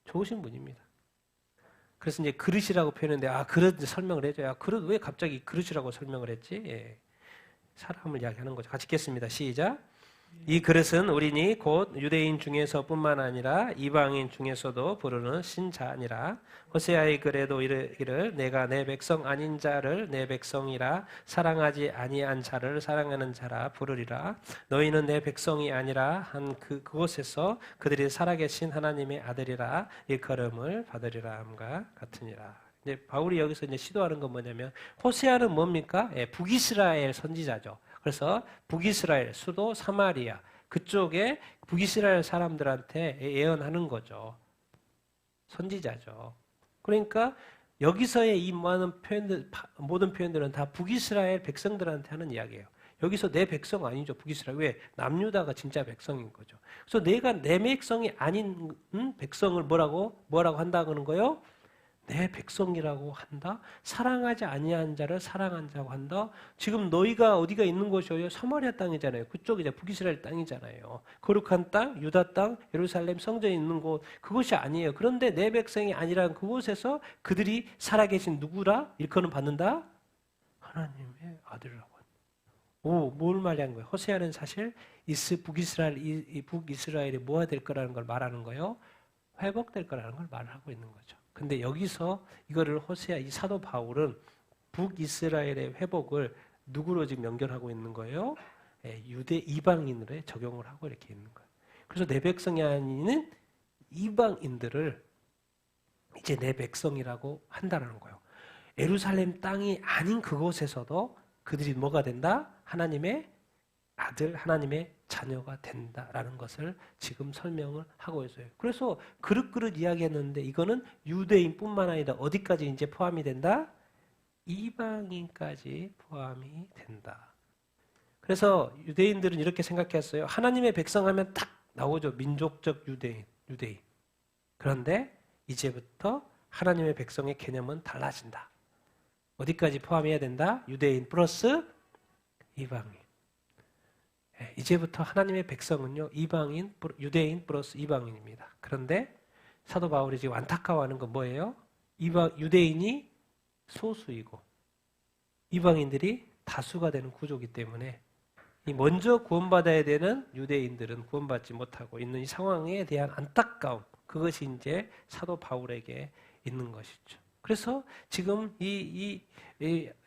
좋으신 분입니다. 그래서 이제 그릇이라고 표현했는데 그릇 설명을 해줘야 그릇 왜 갑자기 그릇이라고 설명을 했지? 사람을 이야기하는 거죠. 같이 읽겠습니다. 시작. 이 그릇은 우리니 곧 유대인 중에서뿐만 아니라 이방인 중에서도 부르는 신자니라. 호세아의 글에도 이르기를 내가 내 백성 아닌 자를 내 백성이라 사랑하지 아니한 자를 사랑하는 자라 부르리라. 너희는 내 백성이 아니라 한 그곳에서 그들이 살아계신 하나님의 아들이라 일컬음을 받으리라 함과 같으니라. 이제 바울이 여기서 이제 시도하는 건 뭐냐면 호세아는 뭡니까? 북이스라엘 선지자죠. 그래서 북이스라엘 수도 사마리아 그쪽에 북이스라엘 사람들한테 예언하는 거죠. 선지자죠. 그러니까 여기서의 이 많은 표현들, 모든 표현들은 다 북이스라엘 백성들한테 하는 이야기예요. 여기서 내 백성 아니죠. 북이스라엘. 왜? 남유다가 진짜 백성인 거죠. 그래서 내가 내 백성이 아닌 백성을 뭐라고 한다는 거예요? 내 백성이라고 한다. 사랑하지 아니한 자를 사랑한다고 한다. 지금 너희가 어디가 있는 곳이요? 사마리아 땅이잖아요. 그쪽이 이제 북이스라엘 땅이잖아요. 거룩한 땅, 유다 땅, 예루살렘 성전이 있는 곳 그것이 아니에요. 그런데 내 백성이 아니라는 그곳에서 그들이 살아계신 누구라 일컬음 받는다? 하나님의 아들이라고 한다. 뭘 말하는 거예요? 호세아는 사실 북이스라엘이 뭐가 될 거라는 걸 말하는 거예요. 회복될 거라는 걸 말하고 있는 거죠. 근데 여기서 이거를 호세아 이 사도 바울은 북이스라엘의 회복을 누구로 지금 연결하고 있는 거예요? 유대 이방인으로 적용을 하고 이렇게 있는 거예요. 그래서 내 백성이 아닌 이방인들을 이제 내 백성이라고 한다는 거예요. 예루살렘 땅이 아닌 그곳에서도 그들이 뭐가 된다? 하나님의 아들, 하나님의 자녀가 된다라는 것을 지금 설명을 하고 있어요. 그래서 그릇 이야기했는데 이거는 유대인뿐만 아니라 어디까지 이제 포함이 된다? 이방인까지 포함이 된다. 그래서 유대인들은 이렇게 생각했어요. 하나님의 백성하면 딱 나오죠. 민족적 유대인. 그런데 이제부터 하나님의 백성의 개념은 달라진다. 어디까지 포함해야 된다? 유대인 플러스 이방인. 이제부터 하나님의 백성은요, 유대인 플러스 이방인입니다. 그런데 사도 바울이 지금 안타까워하는 건 뭐예요? 유대인이 소수이고 이방인들이 다수가 되는 구조이기 때문에 이 먼저 구원받아야 되는 유대인들은 구원받지 못하고 있는 이 상황에 대한 안타까움, 그것이 이제 사도 바울에게 있는 것이죠. 그래서 지금 이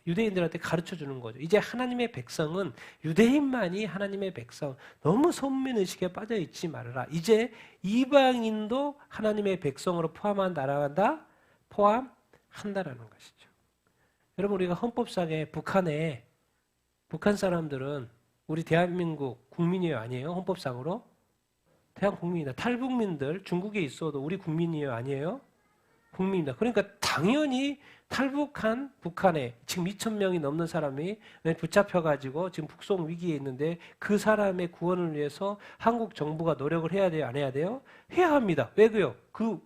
유대인들한테 가르쳐 주는 거죠. 이제 하나님의 백성은 유대인만이 하나님의 백성. 너무 선민의식에 빠져 있지 말아라. 이제 이방인도 하나님의 백성으로 포함한다라는다? 포함한다라는 것이죠. 여러분 우리가 헌법상에 북한 사람들은 우리 대한민국 국민이에요 아니에요? 헌법상으로? 대한 국민이다. 탈북민들 중국에 있어도 우리 국민이에요 아니에요? 국민입니다. 그러니까 당연히 탈북한 북한에 지금 2,000명이 넘는 사람이 붙잡혀가지고 지금 북송 위기에 있는데 그 사람의 구원을 위해서 한국 정부가 노력을 해야 돼요? 안 해야 돼요? 해야 합니다. 왜요? 그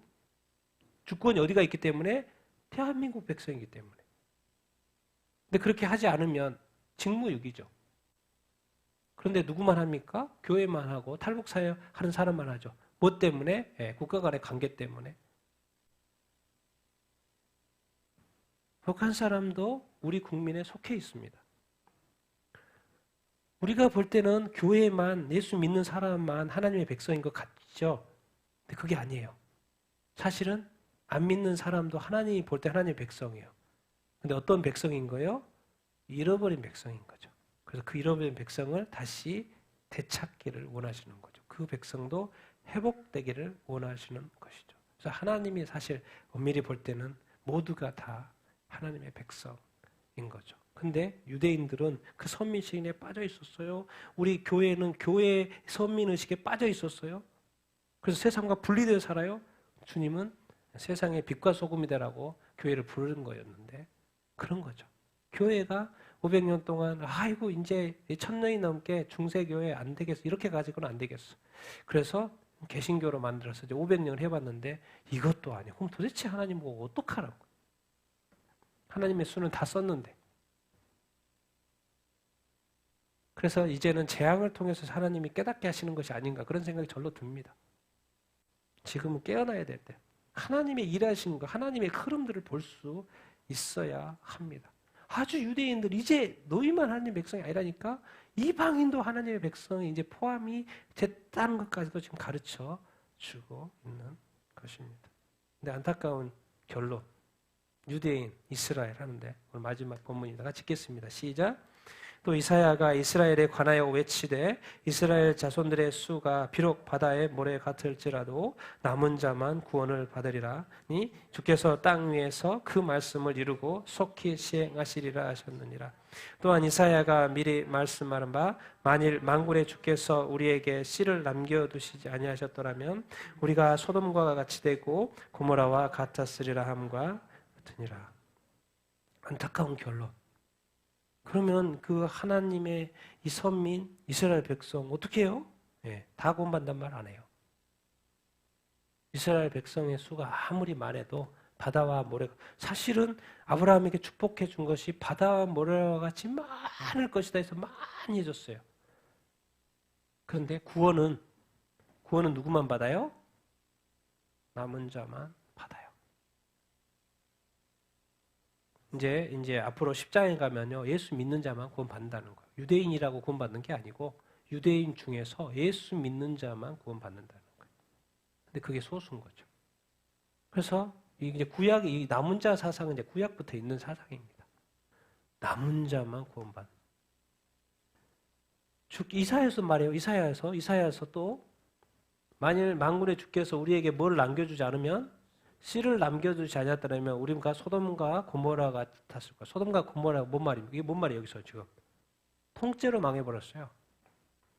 주권이 어디가 있기 때문에? 대한민국 백성이기 때문에. 근데 그렇게 하지 않으면 직무유기죠. 그런데 누구만 합니까? 교회만 하고 탈북사회 하는 사람만 하죠. 뭐 때문에? 국가 간의 관계 때문에. 북한 사람도 우리 국민에 속해 있습니다. 우리가 볼 때는 교회만, 예수 믿는 사람만 하나님의 백성인 것 같죠? 근데 그게 아니에요. 사실은 안 믿는 사람도 하나님이 볼 때 하나님의 백성이에요. 근데 어떤 백성인 거예요? 잃어버린 백성인 거죠. 그래서 그 잃어버린 백성을 다시 되찾기를 원하시는 거죠. 그 백성도 회복되기를 원하시는 것이죠. 그래서 하나님이 사실 엄밀히 볼 때는 모두가 다 하나님의 백성인 거죠. 근데 유대인들은 그 선민의식에 빠져 있었어요. 우리 교회는 교회의 선민의식에 빠져 있었어요. 그래서 세상과 분리되어 살아요. 주님은 세상의 빛과 소금이 되라고 교회를 부르는 거였는데 그런 거죠. 교회가 500년 동안 아이고 이제 1000년이 넘게 중세교회 안 되겠어. 이렇게 가지고는 안 되겠어. 그래서 개신교로 만들어서 이제 500년을 해봤는데 이것도 아니에요. 그럼 도대체 하나님 보고 어떡하라고. 하나님의 수는 다 썼는데. 그래서 이제는 재앙을 통해서 하나님이 깨닫게 하시는 것이 아닌가 그런 생각이 절로 듭니다. 지금은 깨어나야 될 때. 하나님의 일하시는 거, 하나님의 흐름들을 볼 수 있어야 합니다. 아주 유대인들 이제 너희만 하나님의 백성이 아니라니까 이방인도 하나님의 백성이 이제 포함이 됐다는 것까지도 지금 가르쳐 주고 있는 것입니다. 근데 안타까운 결론. 유대인, 이스라엘 하는데 오늘 마지막 본문입니다. 같이 읽겠습니다. 시작. 또 이사야가 이스라엘에 관하여 외치되 이스라엘 자손들의 수가 비록 바다의 모래 같을지라도 남은 자만 구원을 받으리라니 주께서 땅 위에서 그 말씀을 이루고 속히 시행하시리라 하셨느니라. 또한 이사야가 미리 말씀하는 바 만일 만군의 주께서 우리에게 씨를 남겨두시지 아니하셨더라면 우리가 소돔과 같이 되고 고모라와 같았으리라 함과 같으니라. 안타까운 결론. 그러면 그 하나님의 이 선민, 이스라엘 백성 어떻게 해요? 다 구원받는단 말 안 해요. 이스라엘 백성의 수가 아무리 많아도 바다와 모래가 사실은 아브라함에게 축복해 준 것이 바다와 모래와 같이 많을 것이다 해서 많이 해줬어요. 그런데 구원은 누구만 받아요? 남은 자만 받아요. 이제 앞으로 10장에 가면요. 예수 믿는 자만 구원받는다는 거예요. 유대인이라고 구원받는 게 아니고 유대인 중에서 예수 믿는 자만 구원받는다는 거예요. 근데 그게 소수인 거죠. 그래서 이제 구약, 이 남은 자 사상은 이제 구약부터 있는 사상입니다. 남은 자만 구원받는. 이사야서 말이에요. 이사야서 또 만일 만군의 주께서 우리에게 뭘 남겨주지 않으면 씨를 남겨두지 않았더라면 우리가 소돔과 고모라 같았을 거야. 소돔과 고모라가 뭔 말입니까? 이게 뭔 말이에요 여기서 지금? 통째로 망해버렸어요.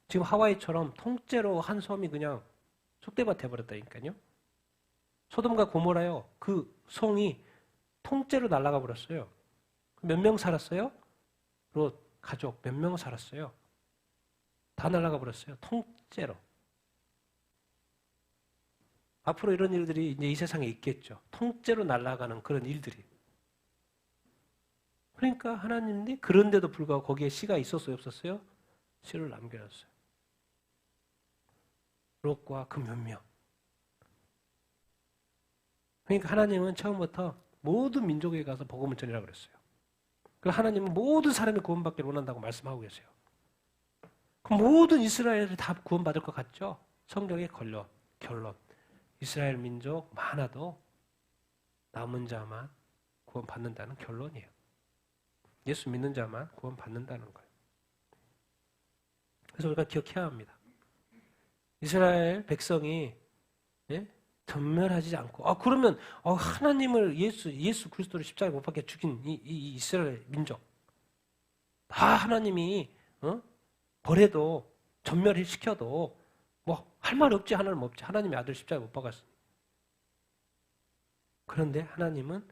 지금 하와이처럼 통째로 한 섬이 그냥 쑥대밭 해버렸다니까요. 소돔과 고모라요. 그 성이 통째로 날아가 버렸어요. 몇 명 살았어요? 롯 가족 몇 명 살았어요? 다 날아가 버렸어요. 통째로. 앞으로 이런 일들이 이제 이 세상에 있겠죠. 통째로 날아가는 그런 일들이. 그러니까 하나님이 그런데도 불구하고 거기에 씨가 있었어요, 없었어요? 씨를 남겨놨어요. 롯과 그 몇 명. 그러니까 하나님은 처음부터 모든 민족에 가서 복음을 전이라고 그랬어요. 그리고 하나님은 모든 사람이 구원받기를 원한다고 말씀하고 계세요. 그럼 모든 이스라엘이 다 구원받을 것 같죠? 성경의 결론. 이스라엘 민족 많아도 남은 자만 구원받는다는 결론이에요. 예수 믿는 자만 구원받는다는 거예요. 그래서 우리가 기억해야 합니다. 이스라엘 백성이 전멸하지 않고 그러면 하나님을 예수 그리스도를 십자가에 못 박혀 죽인 이 이스라엘 민족 다 하나님이 벌해도 전멸시켜도 뭐 할 말 없지 하나님 없지 하나님의 아들 십자가에 못 박았습니다. 그런데 하나님은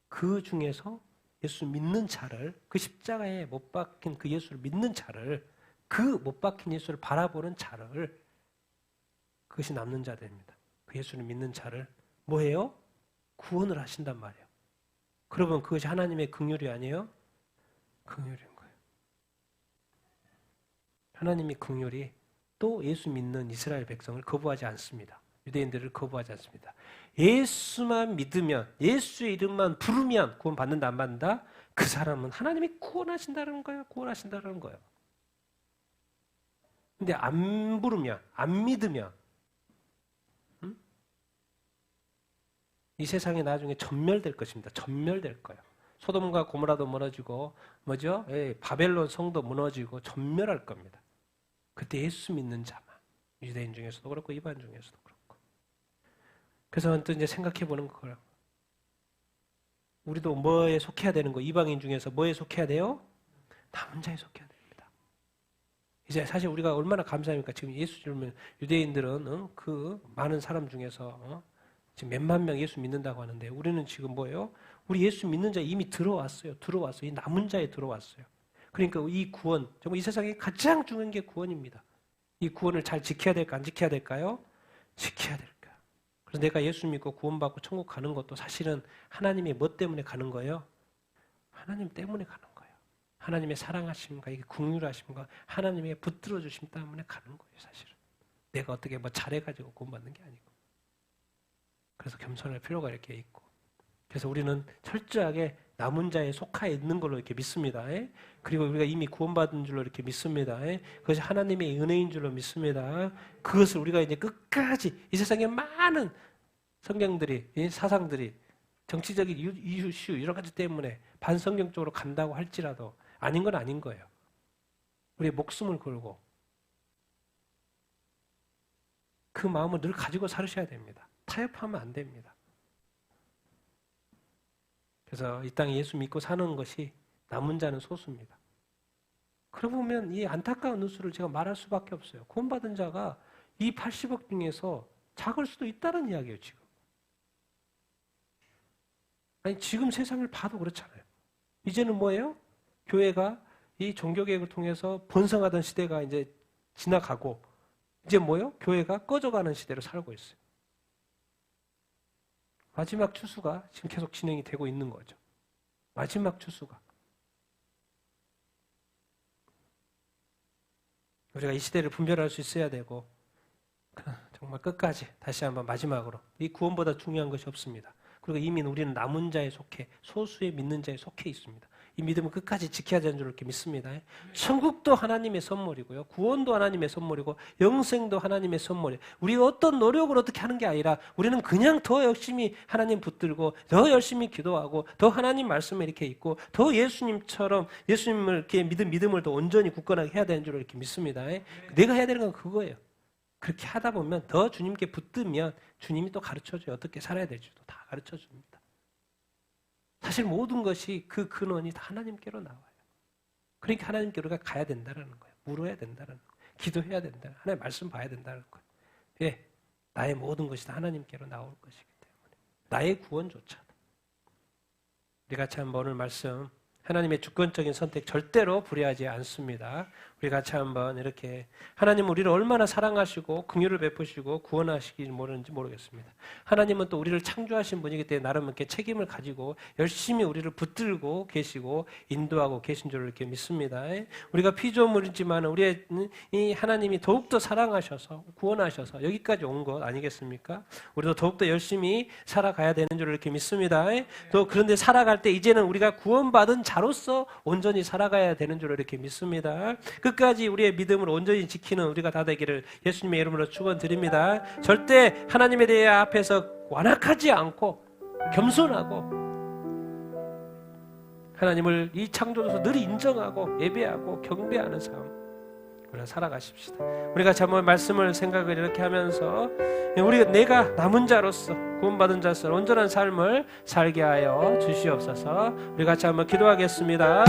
그 중에서 예수 믿는 자를 그 십자가에 못 박힌 그 예수를 믿는 자를 그 못 박힌 예수를 바라보는 자를 그것이 남는 자들입니다. 그 예수를 믿는 자를 뭐해요? 구원을 하신단 말이에요. 그러면 그것이 하나님의 긍휼이 아니에요? 긍휼인 거예요. 하나님이 긍휼이 또 예수 믿는 이스라엘 백성을 거부하지 않습니다. 유대인들을 거부하지 않습니다. 예수만 믿으면, 예수의 이름만 부르면 구원 받는다 안 받는다? 그 사람은 하나님이 구원하신다는 거예요. 구원하신다는 거예요. 근데 안 부르면, 안 믿으면 이 세상이 나중에 전멸될 것입니다. 전멸될 거예요. 소돔과 고모라도 무너지고 뭐죠? 바벨론 성도 무너지고 전멸할 겁니다. 그때 예수 믿는 자만, 유대인 중에서도 그렇고 이방 중에서도 그렇고. 그래서 또 이제 생각해 보는 거예요. 우리도 뭐에 속해야 되는 거? 이방인 중에서 뭐에 속해야 돼요? 남은 자에 속해야 됩니다. 이제 사실 우리가 얼마나 감사합니까? 지금 예수 믿는 유대인들은 그 많은 사람 중에서 지금 몇만 명 예수 믿는다고 하는데 우리는 지금 뭐예요? 우리 예수 믿는 자 이미 들어왔어요. 이 남은 자에 들어왔어요. 그러니까 이 구원, 정말 이 세상에 가장 중요한 게 구원입니다. 이 구원을 잘 지켜야 될까 안 지켜야 될까요? 지켜야 될까. 그래서 내가 예수 믿고 구원받고 천국 가는 것도 사실은 하나님의 뭐 때문에 가는 거예요? 하나님 때문에 가는 거예요. 하나님의 사랑하심과 이게 긍휼하심과 하나님의 붙들어 주심 때문에 가는 거예요. 사실은 내가 어떻게 뭐 잘해가지고 구원받는 게 아니고. 그래서 겸손할 필요가 이렇게 있고. 그래서 우리는 철저하게 남은 자에 속하여 있는 걸로 이렇게 믿습니다. 그리고 우리가 이미 구원받은 줄로 이렇게 믿습니다. 그것이 하나님의 은혜인 줄로 믿습니다. 그것을 우리가 이제 끝까지 이 세상에 많은 성경들이, 사상들이 정치적인 이슈 여러 가지 때문에 반성경적으로 간다고 할지라도 아닌 건 아닌 거예요. 우리의 목숨을 걸고 그 마음을 늘 가지고 살으셔야 됩니다. 타협하면 안 됩니다. 그래서 이 땅에 예수 믿고 사는 것이 남은 자는 소수입니다. 그러고 보면 이 안타까운 뉴스를 제가 말할 수밖에 없어요. 구원받은 자가 이 80억 중에서 작을 수도 있다는 이야기예요, 지금. 아니, 지금 세상을 봐도 그렇잖아요. 이제는 뭐예요? 교회가 이 종교개혁을 통해서 번성하던 시대가 이제 지나가고, 이제 뭐예요? 교회가 꺼져가는 시대로 살고 있어요. 마지막 추수가 지금 계속 진행이 되고 있는 거죠. 마지막 추수가. 우리가 이 시대를 분별할 수 있어야 되고 정말 끝까지 다시 한번 마지막으로 이 구원보다 중요한 것이 없습니다. 그리고 이미 우리는 남은 자에 속해 소수의 믿는 자에 속해 있습니다. 이 믿음을 끝까지 지켜야 되는 줄 이렇게 믿습니다. 천국도 하나님의 선물이고요. 구원도 하나님의 선물이고 영생도 하나님의 선물이에요. 우리가 어떤 노력을 어떻게 하는 게 아니라 우리는 그냥 더 열심히 하나님 붙들고 더 열심히 기도하고 더 하나님 말씀에 이렇게 있고 더 예수님처럼 예수님을 이렇게 믿음을 더 온전히 굳건하게 해야 되는 줄 이렇게 믿습니다. 내가 해야 되는 건 그거예요. 그렇게 하다 보면 더 주님께 붙들면 주님이 또 가르쳐줘요. 어떻게 살아야 될지도 다 가르쳐줍니다. 사실 모든 것이 그 근원이 다 하나님께로 나와요. 그러니까 하나님께로 우리가 가야 된다는 거예요. 물어야 된다는 거예요. 기도해야 된다. 하나님 말씀 봐야 된다는 거예요. 예, 나의 모든 것이 다 하나님께로 나올 것이기 때문에 나의 구원조차도 우리 같이 한번 오늘 말씀 하나님의 주권적인 선택 절대로 불의하지 않습니다. 우리 같이 한번 이렇게 하나님은 우리를 얼마나 사랑하시고 긍휼을 베푸시고 구원하시기 모르는지 모르겠습니다. 하나님은 또 우리를 창조하신 분이기 때문에 나름 이렇게 책임을 가지고 열심히 우리를 붙들고 계시고 인도하고 계신 줄 이렇게 믿습니다. 우리가 피조물이지만 우리의 이 하나님이 더욱더 사랑하셔서 구원하셔서 여기까지 온 것 아니겠습니까? 우리도 더욱더 열심히 살아가야 되는 줄 이렇게 믿습니다. 또 그런데 살아갈 때 이제는 우리가 구원받은 자로서 온전히 살아가야 되는 줄 이렇게 믿습니다. 끝까지 우리의 믿음을 온전히 지키는 우리가 다 되기를 예수님의 이름으로 축원드립니다. 절대 하나님에 대해 앞에서 완악하지 않고 겸손하고 하나님을 이 창조주로서 늘 인정하고 예배하고 경배하는 삶 우리가 살아가십시다. 우리가 한번 말씀을 생각을 이렇게 하면서 우리가 내가 남은 자로서 구원받은 자로서 온전한 삶을 살게 하여 주시옵소서. 우리 같이 한번 기도하겠습니다.